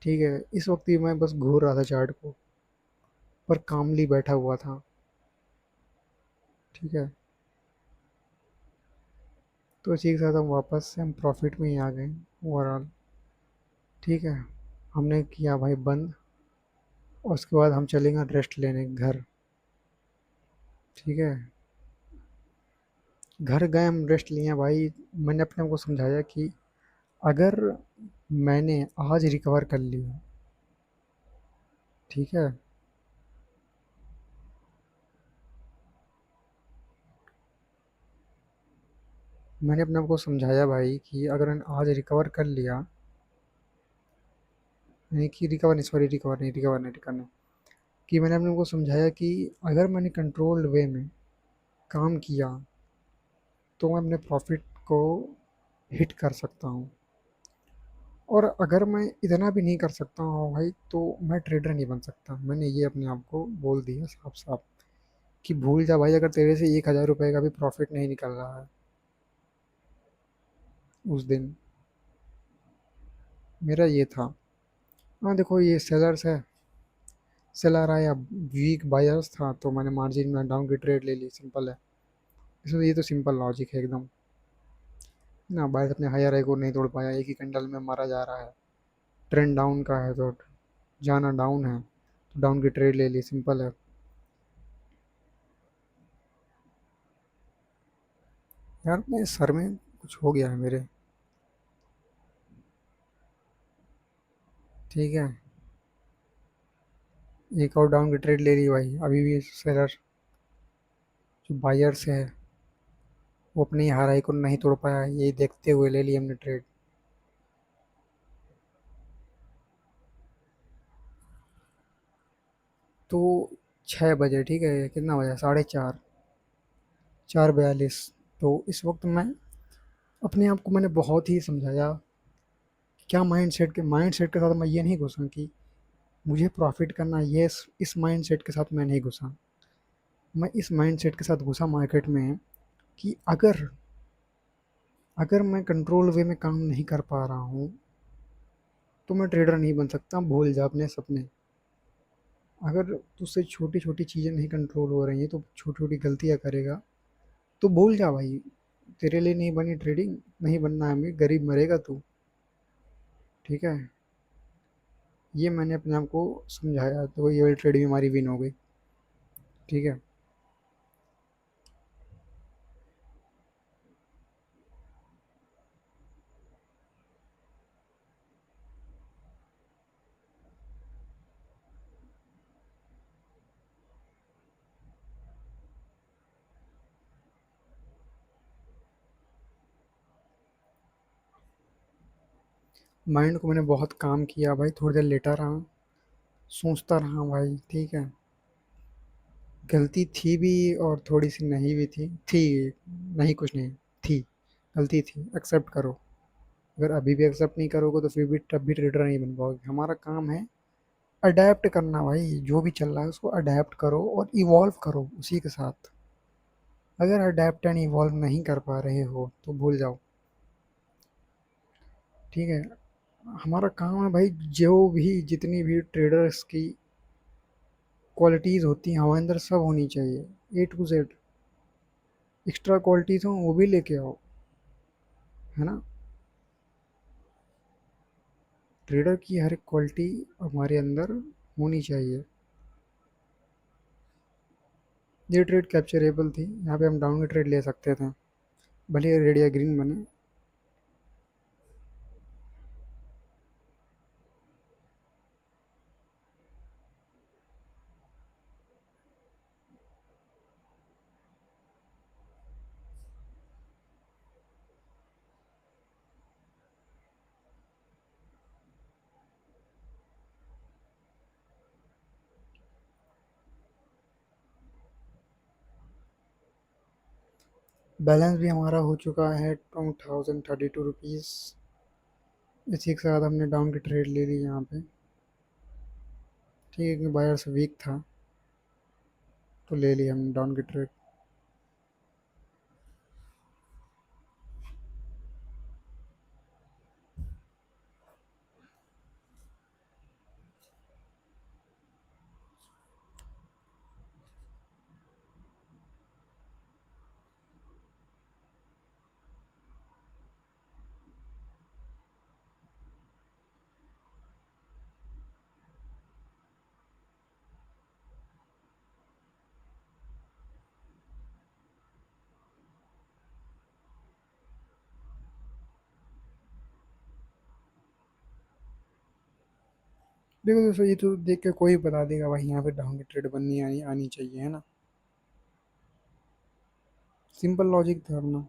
ठीक है, इस वक्त भी मैं बस घूर रहा था चार्ट को, पर कामली बैठा हुआ था। ठीक है, तो इसी के साथ हम वापस से हम प्रॉफिट में ही आ गए ओवरऑल। ठीक है, हमने किया भाई बंद, और उसके बाद हम चलेंगे रेस्ट लेने घर। ठीक है, घर गए हम रेस्ट लिए भाई। मैंने अपने आप को समझाया कि अगर मैंने आज रिकवर कर लिया, ठीक है, मैंने अपने आप को समझाया भाई कि अगर मैंने आज रिकवर कर लिया, नहीं कि रिकवर नहीं, सॉरी, रिकवर नहीं, कि मैंने अपने आप को समझाया कि अगर मैंने कंट्रोल्ड वे में काम किया तो मैं अपने प्रॉफिट को हिट कर सकता हूँ। और अगर मैं इतना भी नहीं कर सकता हूँ भाई, तो मैं ट्रेडर नहीं बन सकता। मैंने ये अपने आप को बोल दिया साफ साफ कि भूल जा भाई, अगर तेरे से 1,000 रुपये का भी प्रॉफिट नहीं निकल रहा है उस दिन। मेरा ये था। हाँ देखो, ये सेलर्स है, सेलर आया, वीक बायर्स था तो मैंने मार्जिन में डाउन की ट्रेड ले ली, सिंपल है। इसमें ये तो सिंपल लॉजिक है एकदम। ना बायर्स अपने हायर हाई को नहीं तोड़ पाया, एक ही कैंडल में मारा जा रहा है। ट्रेंड डाउन का है तो जाना डाउन है, तो डाउन की ट्रेड ले ली, सिंपल है। यार मेरे सर में कुछ हो गया है मेरे। ठीक है, एक और डाउन की ट्रेड ले ली भाई। अभी भी सेलर, जो बायर्स है, वो अपनी हार हाई को नहीं तोड़ पाया, ये देखते हुए ले ली हमने ट्रेड। तो 6 बजे, ठीक है, कितना बजा, 4:30, 4:42। तो इस वक्त मैं अपने आप को मैंने बहुत ही समझाया कि क्या माइंड सेट के साथ मैं ये नहीं घुसा कि मुझे प्रॉफिट करना है, ये इस माइंड सेट के साथ मैं नहीं घुसा। मैं इस माइंड सेट के साथ घुसा मार्केट में कि अगर अगर मैं कंट्रोल वे में काम नहीं कर पा रहा हूँ तो मैं ट्रेडर नहीं बन सकता। भूल जा अपने सपने। अगर तुझसे छोटी छोटी चीज़ें नहीं कंट्रोल हो रही हैं तो छोटी छोटी गलतियाँ करेगा, तो भूल जा भाई, तेरे लिए नहीं बनी ट्रेडिंग, नहीं बनना है, हमें गरीब मरेगा तू। ठीक है, ये मैंने अपने आप को समझाया, तो ये वाली ट्रेड भी हमारी विन हो गई। ठीक है। माइंड को मैंने बहुत काम किया भाई, थोड़ी देर लेटा रहा, सोचता रहा भाई। ठीक है, गलती थी भी और थोड़ी सी नहीं भी थी। नहीं, कुछ नहीं थी, गलती थी, एक्सेप्ट करो। अगर अभी भी एक्सेप्ट नहीं करोगे तो फिर भी तब भी ट्रेडर नहीं बन पाओगे। हमारा काम है अडेप्ट करना भाई, जो भी चल रहा है उसको अडेप्ट करो और इवॉल्व करो उसी के साथ। अगर अडेप्ट एंड इवॉल्व नहीं कर पा रहे हो तो भूल जाओ। ठीक है, हमारा काम है भाई, जो भी जितनी भी ट्रेडर्स की क्वालिटीज़ होती हैं हमारे अंदर सब होनी चाहिए, A to Z। Extra qualities हो वो भी लेके आओ, है ना। ट्रेडर की हर एक क्वालिटी हमारे अंदर होनी चाहिए। ये ट्रेड कैप्चरेबल थी, यहाँ पे हम डाउन की ट्रेड ले सकते थे, भले रेड या ग्रीन बने। बैलेंस भी हमारा हो चुका है 2032 रुपीज़। इसी के साथ हमने डाउन की ट्रेड ले ली यहाँ पे। ठीक है, क्योंकि बायर्स वीक था तो ले ली हमने डाउन की ट्रेड। देखो दोस्तों, ये तो देख के कोई बता देगा भाई यहाँ पे डाउन की ट्रेड बननी आनी आनी चाहिए, है ना। सिंपल लॉजिक था अपना।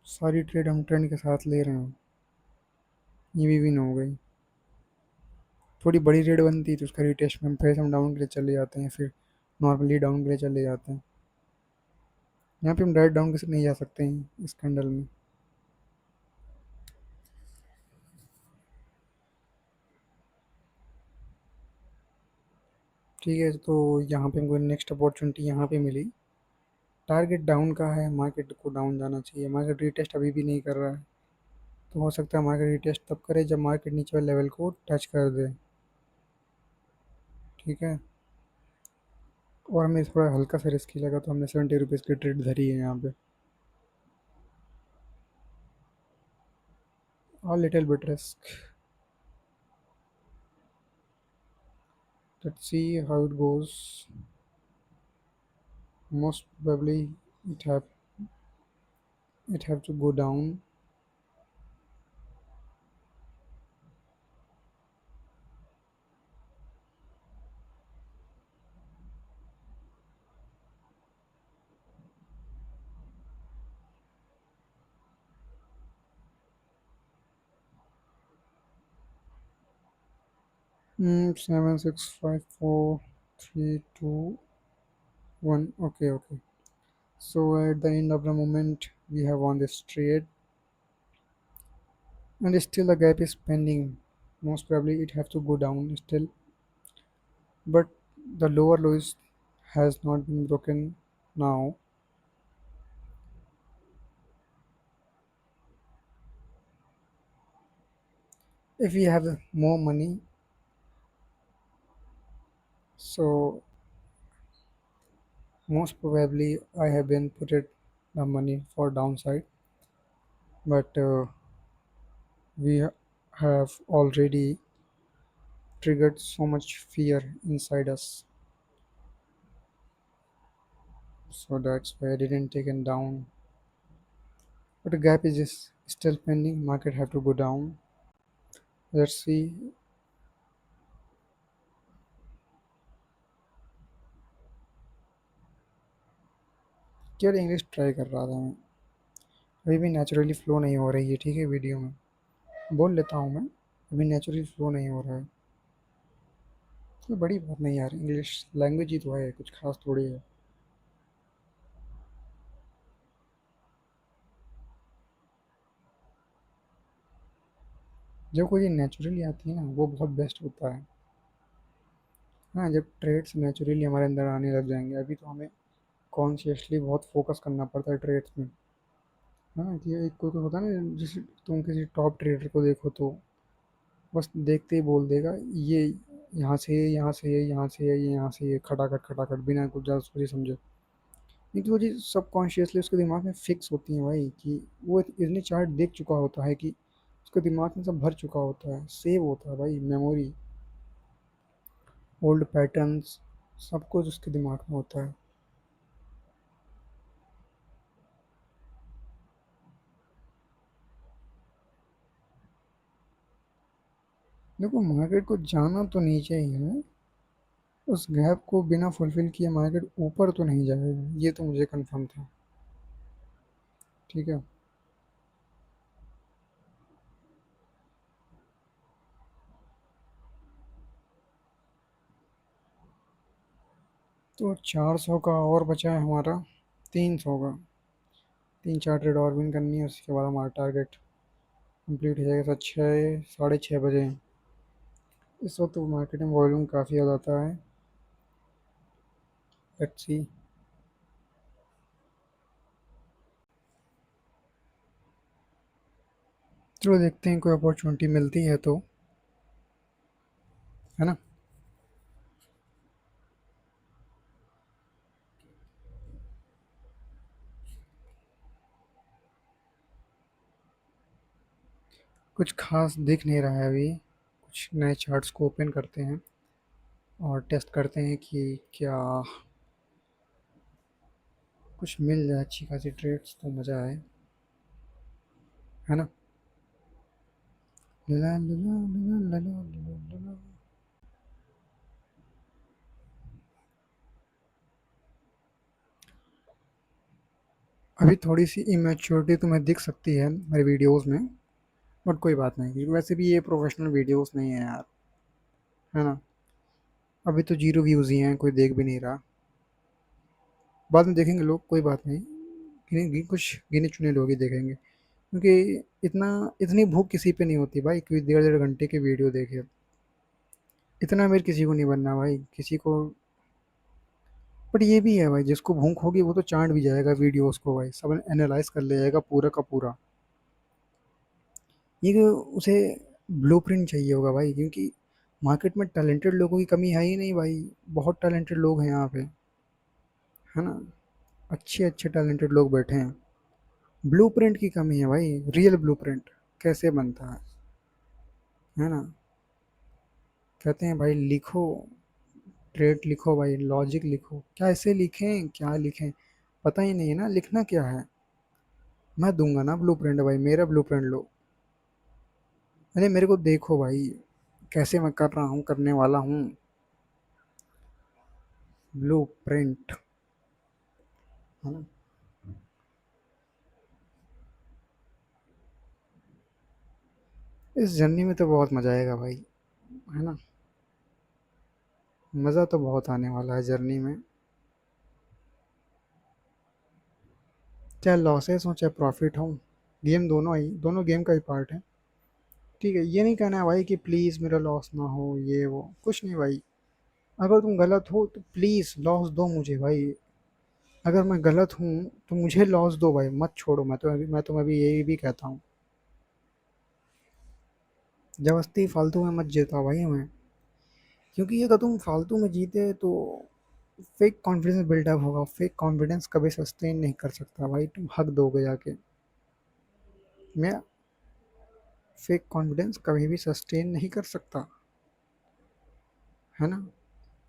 सारी ट्रेड हम ट्रेंड के साथ ले रहे हैं। ये भी विन हो गई। थोड़ी बड़ी रेड बनती तो उसका रिटेस्ट में हम फिर हम डाउन के लिए चले जाते हैं, फिर नॉर्मली डाउन के लिए चले जाते हैं। यहाँ पे हम डायरेक्ट डाउन के नहीं जा सकते हैं इस कैंडल में। ठीक है, तो यहाँ पे हमको नेक्स्ट अपॉर्चुनिटी यहाँ पे मिली। टारगेट डाउन का है, मार्केट को डाउन जाना चाहिए। मार्केट रिटेस्ट अभी भी नहीं कर रहा है, तो हो सकता है मार्केट रिटेस्ट तब करे जब मार्केट नीचे वाले लेवल को टच कर दे। ठीक है, और हमें थोड़ा हल्का सा रिस्की लगा तो हमने 70 रुपीज़ की ट्रेड धरी है यहाँ पे। और little bit risk. Let's see how it goes. Most probably it have to go down. 7, 6, 5, 4, 3, 2, 1. Okay, okay. So at the end of the moment, we have won this trade, and still the gap is pending. Most probably it have to go down still, but the lower lows has not been broken now. If we have more money, so most probably I have been put it the money for downside, but we have already triggered so much fear inside us, so that's why I didn't take it down. But the gap is just still pending. Market have to go down. Let's see. क्या इंग्लिश ट्राई कर रहा था मैं। अभी भी नेचुरली फ्लो नहीं हो रही है, ठीक है, वीडियो में बोल लेता हूँ मैं। अभी नेचुरली फ्लो नहीं हो रहा है। कोई बड़ी बात नहीं यार, इंग्लिश लैंग्वेज ही तो है, कुछ खास थोड़ी है। जब कोई नेचुरली आती है ना वो बहुत बेस्ट होता है। हाँ, जब ट्रेड्स नेचुरली हमारे अंदर आने लग जाएंगे। अभी तो हमें कॉन्शियसली बहुत फोकस करना पड़ता है ट्रेड्स में। हाँ, कि एक कोई कोई होता है ना, जैसे तुम किसी टॉप ट्रेडर को देखो तो बस देखते ही बोल देगा ये यहाँ से है, यहाँ से है, यहाँ से है, ये यहाँ से है, खटाखट खटाखट बिना कुछ ज़्यादा सोचे समझे। लेकिन वो चीज़ सबकॉन्शियसली उसके दिमाग में फिक्स होती है भाई, कि वो इतने चार्ट देख चुका होता है कि उसके दिमाग में सब भर चुका होता है, सेव होता है भाई, मेमोरी, ओल्ड पैटर्न्स, सब कुछ उसके दिमाग में होता है। देखो, मार्केट को जाना तो नीचे ही है। उस गैप को बिना फुलफिल किए मार्केट ऊपर तो नहीं जाएगा, ये तो मुझे कंफर्म था। ठीक है, तो 400 का और बचा है हमारा, 300 का। 3-4 ट्रेड और विन करनी है, उसके बाद हमारा टारगेट कंप्लीट हो जाएगा। 6, 6:30 बजे। इस वक्त मार्केट में वॉल्यूम काफ़ी ज़्यादा आता है। Let's see. चलो देखते हैं, कोई अपॉर्चुनिटी मिलती है तो, है ना। कुछ खास दिख नहीं रहा है अभी। कुछ नए चार्ट्स को ओपन करते हैं और टेस्ट करते हैं कि क्या कुछ मिल जाए, अच्छी खासी ट्रेड्स तो मज़ा आए, है ना। ला ला ला ला ला ला ला ला ला। अभी थोड़ी सी इमेच्योरिटी तुम्हें दिख सकती है मेरे वीडियोस में, बट कोई बात नहीं, क्योंकि वैसे भी ये प्रोफेशनल वीडियोस नहीं है यार, है ना। अभी तो जीरो व्यूज़ ही हैं, कोई देख भी नहीं रहा। बाद में देखेंगे लोग, कोई बात नहीं। कुछ गिने चुने लोग ही देखेंगे, क्योंकि इतना इतनी भूख किसी पे नहीं होती भाई, कोई 1.5 घंटे की वीडियो देखे। इतना अमीर किसी को नहीं बनना भाई, किसी को। बट ये भी है भाई, जिसको भूख होगी वो तो चाट भी जाएगा वीडियोस को भाई, सब एनालाइज कर ले जाएगा पूरा का पूरा। ये कि उसे ब्लूप्रिंट चाहिए होगा भाई, क्योंकि मार्केट में टैलेंटेड लोगों की कमी है ही नहीं भाई। बहुत टैलेंटेड लोग हैं यहाँ पे, है ना। अच्छे अच्छे टैलेंटेड लोग बैठे हैं। ब्लूप्रिंट की कमी है भाई, रियल ब्लूप्रिंट कैसे बनता है ना। कहते हैं भाई लिखो, ट्रेड लिखो भाई, लॉजिक लिखो, कैसे लिखें क्या लिखें, पता ही नहीं है ना लिखना क्या है। मैं दूंगा ना ब्लूप्रिंट भाई, मेरा ब्लूप्रिंट लो। अरे मेरे को देखो भाई, कैसे मैं कर रहा हूँ, करने वाला हूँ। ब्लूप्रिंट, है ना। इस जर्नी में तो बहुत मज़ा आएगा भाई, है ना। मज़ा तो बहुत आने वाला है जर्नी में। चाहे लॉसेस हो चाहे प्रॉफिट हो, गेम दोनों ही, दोनों गेम का ही पार्ट है। ठीक है, ये नहीं कहना है भाई कि प्लीज़ मेरा लॉस ना हो, ये वो कुछ नहीं भाई। अगर तुम गलत हो तो प्लीज़ लॉस दो मुझे भाई। अगर मैं गलत हूँ तो मुझे लॉस दो भाई, मत छोड़ो। मैं तो अभी यही भी कहता हूँ, जबरदस्ती फालतू में मत जिताओ भाई हमें। क्योंकि अगर तुम फालतू में जीते तो फेक कॉन्फिडेंस बिल्डअप होगा। फेक कॉन्फिडेंस कभी सस्टेन नहीं कर सकता भाई, तुम हक दोगे जाके। मैं फेक कॉन्फिडेंस कभी भी सस्टेन नहीं कर सकता, है ना।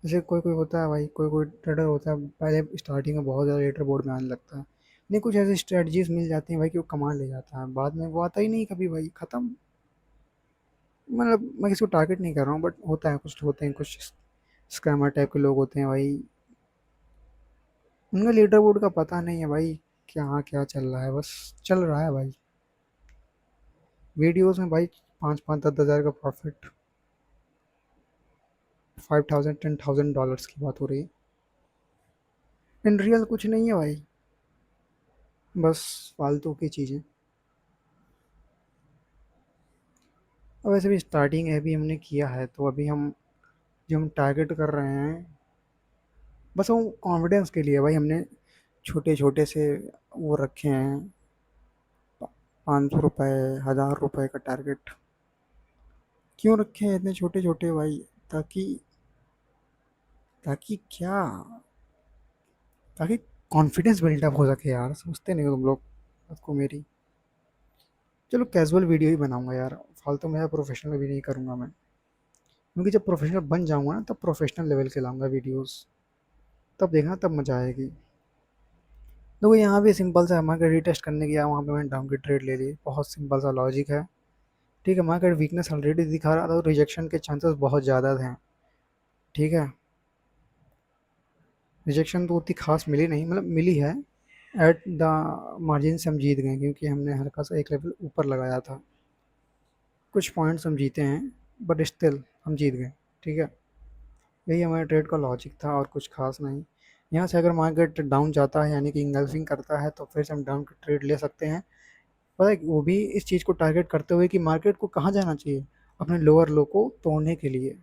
जैसे कोई कोई होता है भाई, कोई कोई ट्रेडर होता है, पहले स्टार्टिंग में बहुत ज़्यादा लीडर बोर्ड में आने लगता है। नहीं, कुछ ऐसी स्ट्रेटजीज मिल जाती हैं भाई कि वो कमा ले जाता है, बाद में वो आता ही नहीं कभी भाई, ख़त्म। मतलब मैं किसी को टारगेट नहीं कर रहा हूँ, बट होता है, कुछ होते हैं, कुछ स्कैमर टाइप के लोग होते हैं भाई। उनका लीडर बोर्ड का पता नहीं है भाई, क्या क्या चल रहा है, बस चल रहा है भाई। वीडियोस में भाई 5-5 10 10 हज़ार का प्रॉफिट, 5,000 10,000 डॉलर्स की बात हो रही है। इन रियल कुछ नहीं है भाई, बस फालतू की चीज़ें। और वैसे भी स्टार्टिंग है, अभी हमने किया है, तो अभी हम जो हम टारगेट कर रहे हैं, बस वो कॉन्फिडेंस के लिए भाई हमने छोटे छोटे से वो रखे हैं। 500 रुपये, 1,000 रुपये का टारगेट। क्यों रखे हैं इतने छोटे छोटे भाई? ताकि ताकि क्या, ताकि कॉन्फिडेंस बिल्डअप हो सके यार, समझते नहीं हो तुम लोग बात को मेरी। चलो कैजुअल वीडियो ही बनाऊंगा यार, फालतू में प्रोफेशनल भी नहीं करूंगा मैं। क्योंकि जब प्रोफेशनल बन जाऊंगा ना, तब प्रोफेशनल लेवल के लाऊंगा वीडियोस। तब देखना, तब मजा आएगी। देखो यहाँ भी सिंपल सा है, मार्केट रीटेस्ट करने गया, वहाँ पे मैंने डाउन की ट्रेड ले ली, बहुत सिंपल सा लॉजिक है। ठीक है, मार्केट वीकनेस ऑलरेडी दिखा रहा था, तो रिजेक्शन के चांसेस बहुत ज़्यादा थे। ठीक है, रिजेक्शन तो उतनी खास मिली नहीं, मतलब मिली है। एट द मार्जिन से हम जीत गए, क्योंकि हमने हल्का सा एक लेवल ऊपर लगाया था। कुछ पॉइंट्स हम जीते हैं, बट स्टिल हम जीत गए। ठीक है, यही हमारे ट्रेड का लॉजिक था, और कुछ खास नहीं। यहाँ से अगर मार्केट डाउन जाता है, यानी कि इंगल्फिंग करता है, तो फिर से हम डाउन की ट्रेड ले सकते हैं। पता है, वो भी इस चीज़ को टारगेट करते हुए कि मार्केट को कहाँ जाना चाहिए, अपने लोअर लो को तोड़ने के लिए।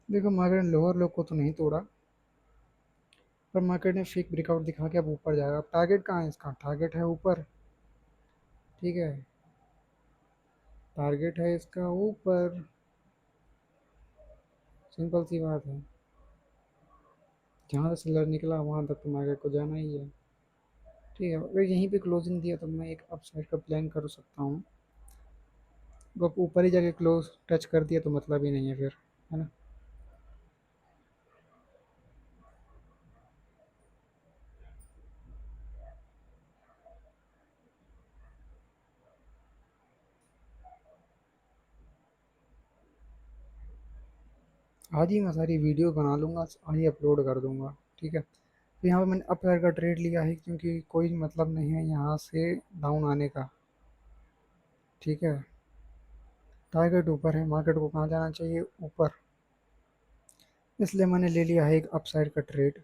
देखो, मार्केट ने लोअर लो को तो नहीं तोड़ा, पर मार्केट ने फेक ब्रेकआउट दिखा के अब ऊपर जाएगा। अब टारगेट कहाँ है इसका? टारगेट है ऊपर। ठीक है। टारगेट है इसका ऊपर, सिंपल सी बात है। जहाँ से सेलर निकला वहाँ तक तो मार्केट को जाना ही है। ठीक है, अगर यहीं पे क्लोजिंग दिया तो मैं एक अपसाइड का प्लान कर सकता हूँ। अगर ऊपर ही जाके क्लोज टच कर दिया तो मतलब ही नहीं है फिर, है ना। आज ही मैं सारी वीडियो बना लूँगा, आज ही अपलोड कर दूँगा। ठीक है, तो यहाँ पे मैंने अपसाइड का ट्रेड लिया है क्योंकि कोई मतलब नहीं है यहाँ से डाउन आने का। ठीक है, टारगेट ऊपर है, मार्केट को कहाँ जाना चाहिए, ऊपर। इसलिए मैंने ले लिया है एक अपसाइड का ट्रेड।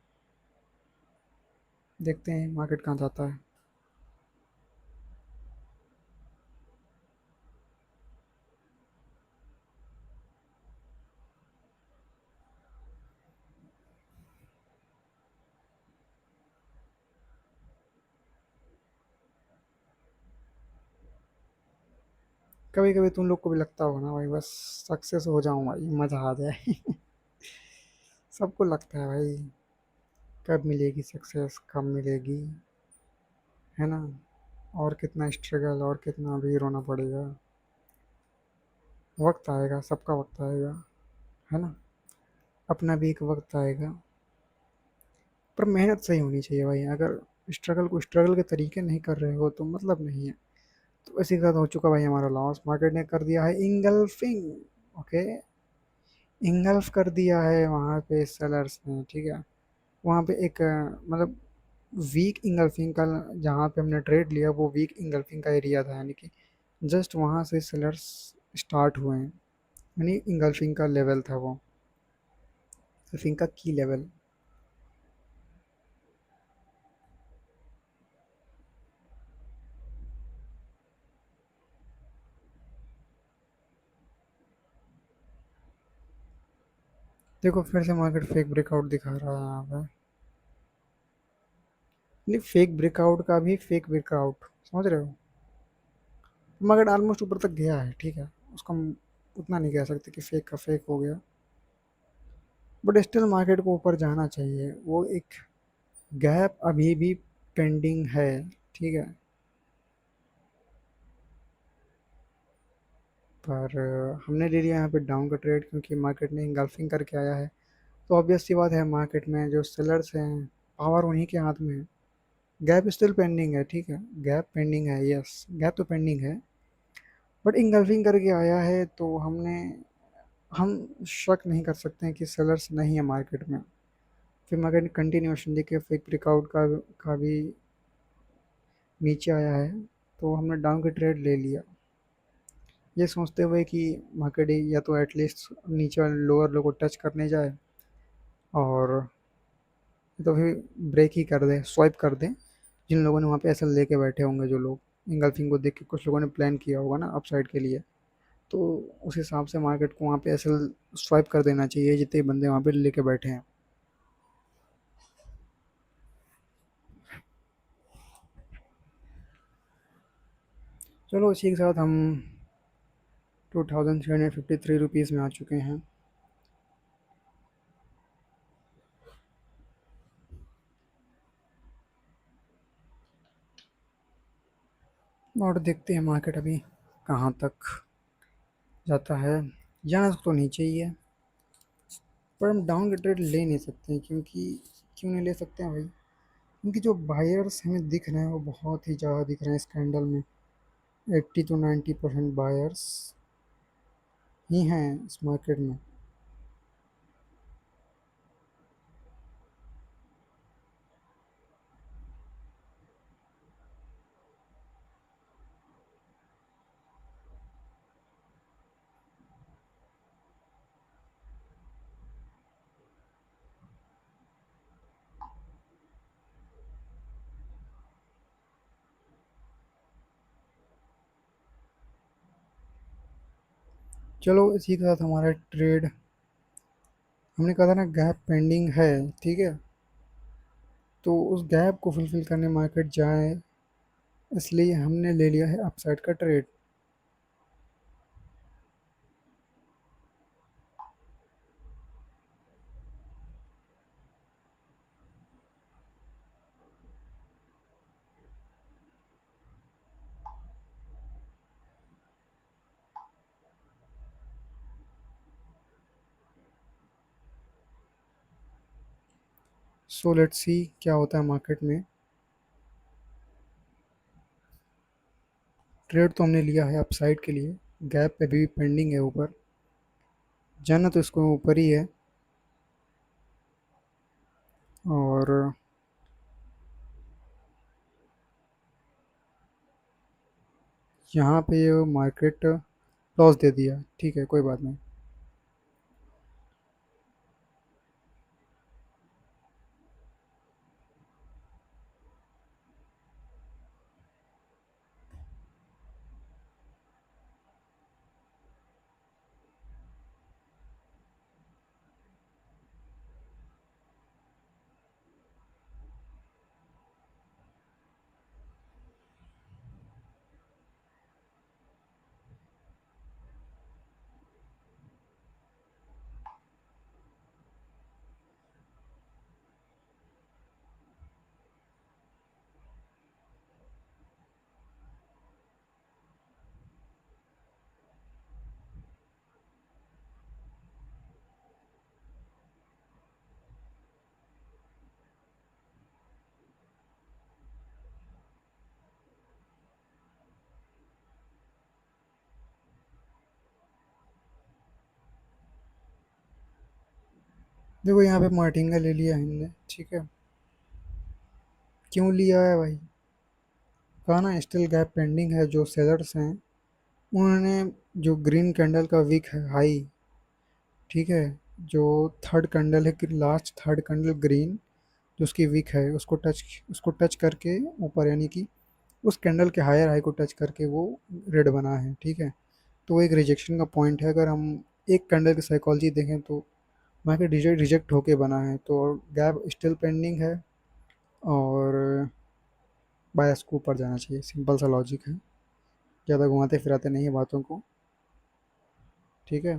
देखते हैं मार्केट कहाँ जाता है। कभी कभी तुम लोग को भी लगता होगा ना भाई, बस सक्सेस हो जाऊं भाई, मज़ा आ जाए। सबको लगता है भाई, कब मिलेगी सक्सेस, कब मिलेगी, है ना। और कितना स्ट्रगल और कितना भी रोना पड़ेगा। वक्त आएगा, सबका वक्त आएगा, है ना। अपना भी एक वक्त आएगा। पर मेहनत सही होनी चाहिए भाई। अगर स्ट्रगल को स्ट्रगल के तरीके नहीं कर रहे हो तो मतलब नहीं है। तो इसी के साथ हो चुका भाई हमारा लॉस, मार्केट ने कर दिया है इंगल्फिंग। ओके, इंगल्फ कर दिया है वहाँ पे सेलर्स ने। ठीक है, वहाँ पे एक मतलब वीक इंगल्फिंग का, जहाँ पे हमने ट्रेड लिया वो वीक इंगल्फिंग का एरिया था, यानी कि जस्ट वहाँ से सेलर्स स्टार्ट हुए हैं। यानी इंगल्फिंग का लेवल था वो, इंगल्फिंग का की लेवल। देखो फिर से मार्केट फेक ब्रेकआउट दिखा रहा है यहाँ पे। नहीं, फेक ब्रेकआउट का भी फेक ब्रेकआउट, समझ रहे हो। मार्केट ऑलमोस्ट ऊपर तक गया है, ठीक है, उसको हम उतना नहीं कह सकते कि फेक का फेक हो गया। बट स्टिल मार्केट को ऊपर जाना चाहिए। वो एक गैप अभी भी पेंडिंग है। ठीक है, पर हमने ले लिया यहाँ पे डाउन का ट्रेड क्योंकि मार्केट ने इंगल्फिंग करके आया है। तो ऑब्वियस सी बात है, मार्केट में जो सेलर्स हैं पावर उन्हीं के हाथ में है। गैप स्टिल पेंडिंग है, ठीक है, गैप पेंडिंग है, यस गैप तो पेंडिंग है। बट इंगल्फिंग करके आया है तो हम शक नहीं कर सकते हैं कि सेलर्स नहीं है मार्केट में। फिर मार्केट कंटिन्यूशन देखिए, फिर ब्रेकआउट का भी नीचे आया है तो हमने डाउन का ट्रेड ले लिया, ये सोचते हुए कि मार्केट या तो एटलीस्ट नीचे वाले लोअर लो को टच करने जाए, और तो फिर ब्रेक ही कर दे, स्वाइप कर दे। जिन लोगों ने वहाँ पे एसएल लेके बैठे होंगे, जो लोग इंगल्फिंग को देख के कुछ लोगों ने प्लान किया होगा ना अपसाइड के लिए, तो उस हिसाब से मार्केट को वहाँ पे एसएल स्वाइप कर देना चाहिए जितने बंदे वहाँ पे लेके बैठे हैं। चलो इसी के साथ हम 2353 रुपीज़ में आ चुके हैं। और देखते हैं मार्केट अभी कहाँ तक जाता है। जाना तो नीचे ही है, पर हम डाउन का ट्रेड ले नहीं सकते हैं क्योंकि, क्यों नहीं ले सकते हैं भाई, क्योंकि जो बायर्स हमें दिख रहे हैं वो बहुत ही ज़्यादा दिख रहे हैं इस कैंडल में। 80 to 90% बायर्स ही हैं इस मार्केट में। चलो इसी के साथ हमारा ट्रेड, हमने कहा था ना गैप पेंडिंग है, ठीक है, तो उस गैप को फुलफिल करने मार्केट जाए इसलिए हमने ले लिया है अपसाइड का ट्रेड। सो लेट्स सी क्या होता है मार्केट में। ट्रेड तो हमने लिया है अपसाइड के लिए। गैप पे भी पेंडिंग है ऊपर, जाना तो इसको ऊपर ही है। और यहाँ पे मार्केट लॉस दे दिया, ठीक है कोई बात नहीं। देखो यहाँ पे मार्टिंगा ले लिया है हमने, ठीक है। क्यों लिया है भाई? कहा ना स्टिल गैप पेंडिंग है। जो सेलर्स हैं उन्होंने जो ग्रीन कैंडल का विक है हाई, ठीक है, जो थर्ड कैंडल है कि लास्ट थर्ड कैंडल ग्रीन, जो उसकी विक है उसको टच करके ऊपर, यानी कि उस कैंडल के हायर हाई को टच करके वो रेड बना है, ठीक है। तो वो एक रिजेक्शन का पॉइंट है। अगर हम एक कैंडल की साइकोलॉजी देखें तो मार्केट रिजेक्ट रिजेक्ट होके बना है, तो गैप स्टिल पेंडिंग है और बायस को ऊपर जाना चाहिए। सिंपल सा लॉजिक है, ज़्यादा घुमाते फिराते नहीं है बातों को, ठीक है।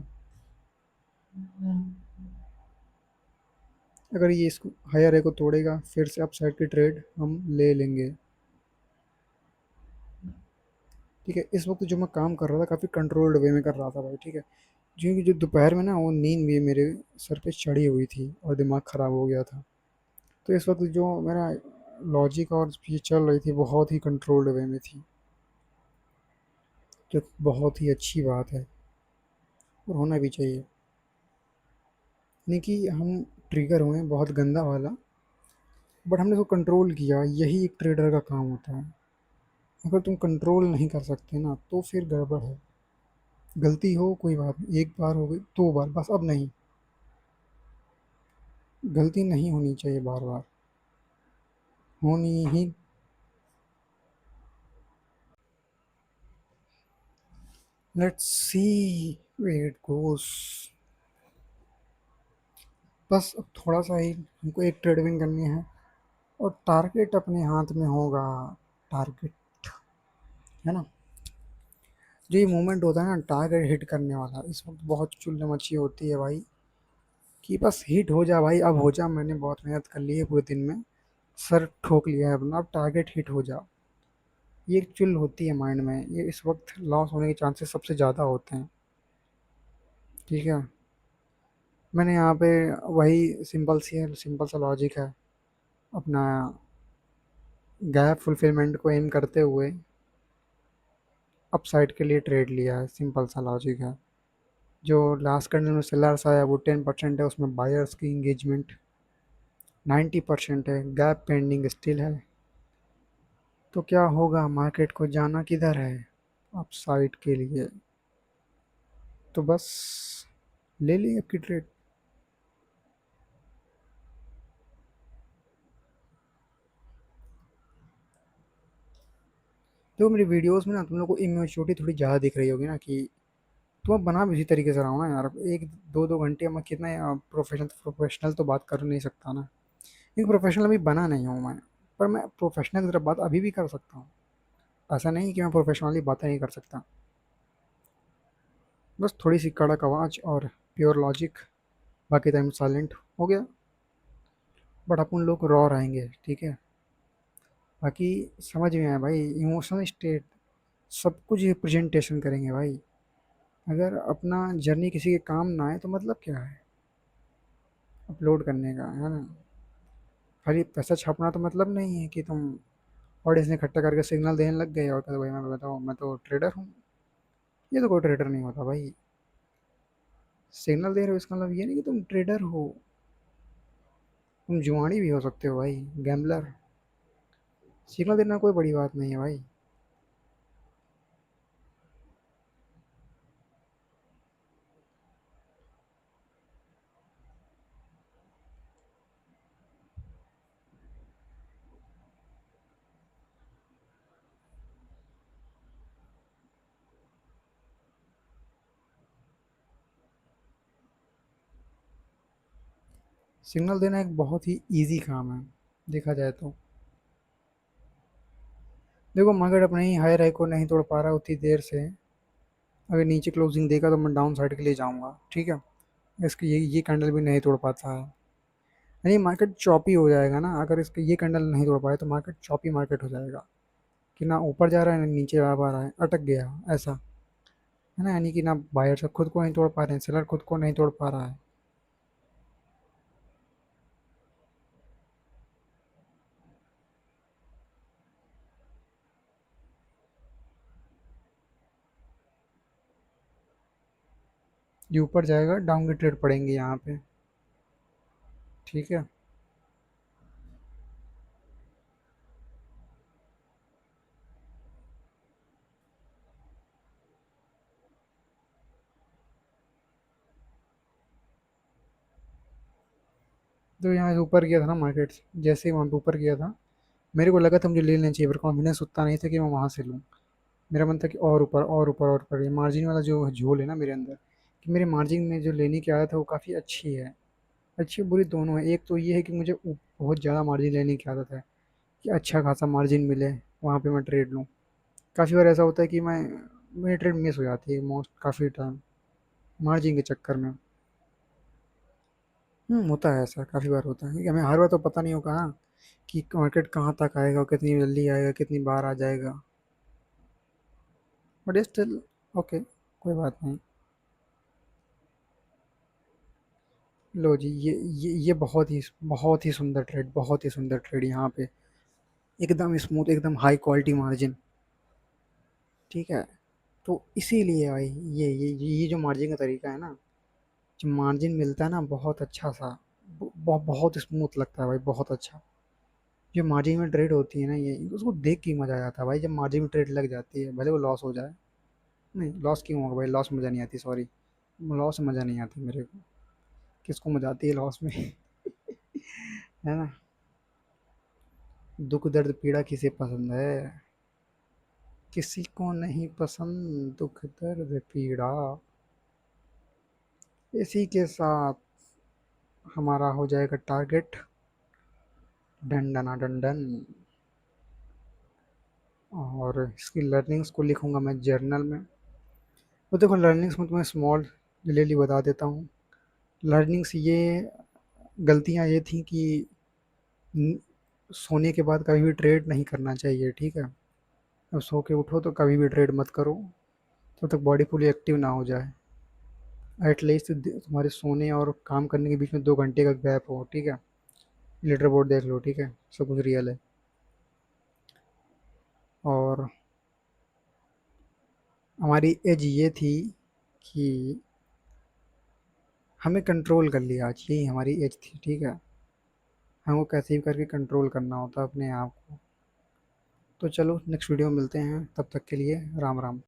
अगर ये इसको हायर है को तोड़ेगा फिर से अप साइड की ट्रेड हम ले लेंगे, ठीक है। इस वक्त जो मैं काम कर रहा था काफ़ी कंट्रोल्ड वे में कर रहा था भाई, ठीक है। क्योंकि जो दोपहर में ना वो नींद भी मेरे सर पे चढ़ी हुई थी और दिमाग ख़राब हो गया था। तो इस वक्त जो मेरा लॉजिक और ये चल रही थी बहुत ही कंट्रोल्ड वे में थी, जो बहुत ही अच्छी बात है और होना भी चाहिए। यानी कि हम ट्रिगर हुए बहुत गंदा वाला, बट हमने उसको कंट्रोल किया। यही एक ट्रेडर का काम होता है। अगर तुम कंट्रोल नहीं कर सकते ना तो फिर गड़बड़ है। गलती हो कोई बात नहीं, एक बार हो गई, दो बार, बस अब नहीं। गलती नहीं होनी चाहिए बार बार, होनी ही। Let's see where it goes. बस अब थोड़ा सा ही हमको एक ट्रेड विन करनी है और टारगेट अपने हाथ में होगा। टारगेट, है ना। जो ये मूवमेंट होता है ना टारगेट हिट करने वाला, इस वक्त बहुत चुल मची होती है भाई, कि बस हिट हो जा भाई, अब हो जा। मैंने बहुत मेहनत कर ली है पूरे दिन में, सर ठोक लिया है अपना, अब टारगेट हिट हो जा। ये एक चुल होती है माइंड में, ये इस वक्त लॉस होने के चांसेस सबसे ज़्यादा होते हैं, ठीक है। मैंने यहाँ पे वही सिंपल सा लॉजिक है अपना, गैप फुलफिलमेंट को एम करते हुए अपसाइड के लिए ट्रेड लिया है। सिंपल सा लॉजिक है। जो लास्ट कैंडल में सेलर्स आया वो 10% है, उसमें बायर्स की इंगेजमेंट 90% है। गैप पेंडिंग स्टिल है, तो क्या होगा? मार्केट को जाना किधर है? अपसाइड के लिए। तो बस ले ली आपकी ट्रेड। देखो मेरी वीडियोस में ना तुम लोग को इमेच्योरिटी थोड़ी ज़्यादा दिख रही होगी ना, कि तुम अब बना भी इसी तरीके से रहो ना यार। अब एक दो दो घंटे में कितना प्रोफेशनल प्रोफेशनल तो बात कर नहीं सकता ना, क्योंकि प्रोफेशनल अभी बना नहीं हूँ मैं। पर मैं प्रोफेशनल की तरफ बात अभी भी कर सकता हूँ। ऐसा नहीं कि मैं प्रोफेशनली बातें नहीं कर सकता, बस थोड़ी सी कड़क आवाज़ और प्योर लॉजिक, बाकी टाइम साइलेंट हो गया। बट अपन लोग रॉ रहेंगे, ठीक है। बाकी समझ में आया भाई, इमोशनल स्टेट सब कुछ प्रेजेंटेशन करेंगे भाई। अगर अपना जर्नी किसी के काम ना आए तो मतलब क्या है अपलोड करने का, है ना। खाली पैसा छापना तो मतलब नहीं है कि तुम ऑडियंस ने इकट्ठा करके सिग्नल देने लग गए और कहते भाई मैं बताओ मैं तो ट्रेडर हूँ। ये तो कोई ट्रेडर नहीं होता भाई। सिग्नल दे रहे हो इसका मतलब ये नहीं कि तुम ट्रेडर हो, तुम जुआड़ी भी हो सकते हो भाई, गैम्बलर। सिग्नल देना कोई बड़ी बात नहीं है भाई। सिग्नल देना एक बहुत ही ईजी काम है देखा जाए तो। देखो मार्केट अपने ही हाई राइट को नहीं तोड़ पा रहा उतनी देर से, अगर नीचे क्लोजिंग देगा तो मैं डाउन साइड के लिए जाऊंगा, ठीक है। इसकी ये कैंडल भी नहीं तोड़ पाता है, नहीं मार्केट चॉपी हो जाएगा ना। अगर इसका ये कैंडल नहीं तोड़ पाए तो मार्केट चॉपी मार्केट हो जाएगा, कि ना ऊपर जा रहा है ना नीचे आ पा रहा है, अटक गया ऐसा, है ना। यानी कि ना बायर से खुद को नहीं तोड़ पा रहे हैं, सेलर खुद को नहीं तोड़ पा रहा है। ये ऊपर जाएगा डाउन की ट्रेड पड़ेंगे यहाँ पे, ठीक है। तो यहाँ से ऊपर गया था ना मार्केट, जैसे ही वहाँ पे ऊपर गया था मेरे को लगा था मुझे ले लेना चाहिए, पर कॉन्फिडेंस उतना नहीं था कि मैं वहाँ से लूँ। मेरा मन था कि और ऊपर और ऊपर और ऊपर, ये मार्जिन वाला जो झोल है ना मेरे अंदर, कि मेरे मार्जिन में जो लेने की आदत है वो काफ़ी अच्छी है। अच्छी बुरी दोनों है। एक तो ये है कि मुझे बहुत ज़्यादा मार्जिन लेने की आदत है, कि अच्छा खासा मार्जिन मिले वहाँ पे मैं ट्रेड लूँ। काफ़ी बार ऐसा होता है कि मेरी ट्रेड मिस हो जाती है मोस्ट काफ़ी टाइम मार्जिन के चक्कर में। होता है ऐसा, काफ़ी बार होता है, क्योंकि हमें हर बार तो पता नहीं होगा ना कि मार्केट कहाँ तक आएगा और कितनी जल्दी आएगा कितनी बार आ जाएगा। बट स्टिल ओके, कोई बात नहीं। लो जी, ये बहुत ही सुंदर ट्रेड, बहुत ही सुंदर ट्रेड यहाँ पे, एकदम स्मूथ, एकदम हाई क्वालिटी मार्जिन, ठीक है। तो इसीलिए भाई ये जो मार्जिन का तरीका है ना, जो मार्जिन मिलता है ना बहुत अच्छा सा, बहुत स्मूथ लगता है भाई, बहुत अच्छा। जो मार्जिन में ट्रेड होती है ना, ये उसको देख के ही मजा आ जाता है भाई, जब मार्जिन में ट्रेड लग जाती है भले वो लॉस हो जाए। नहीं लॉस क्यों होगा भाई, लॉस मज़ा नहीं आती, सॉरी। लॉस में मज़ा नहीं आती मेरे को। किसको मजा आती है लॉस में है ना। दुख दर्द पीड़ा किसे पसंद है, किसी को नहीं पसंद दुख दर्द पीड़ा। इसी के साथ हमारा हो जाएगा टारगेट, डंडना डंडन। और इसकी लर्निंग्स को लिखूंगा मैं जर्नल में। तो देखो लर्निंग्स में तुम्हें स्मॉल डिटेल बता देता हूँ। लर्निंग्स ये गलतियाँ ये थी कि न- सोने के बाद कभी भी ट्रेड नहीं करना चाहिए, ठीक है। अब सो के उठो तो कभी भी ट्रेड मत करो तब तक बॉडी पूरी एक्टिव ना हो जाए। एटलीस्ट तुम्हारे सोने और काम करने के बीच में 2 घंटे का गैप हो, ठीक है। लीडर बोर्ड देख लो, ठीक है, सब कुछ रियल है। और हमारी एज ये थी कि हमें कंट्रोल कर लिया, आज यही हमारी एज थी, ठीक है। हमको कैसे भी करके कंट्रोल करना होता अपने आप को। तो चलो नेक्स्ट वीडियो में मिलते हैं, तब तक के लिए राम राम।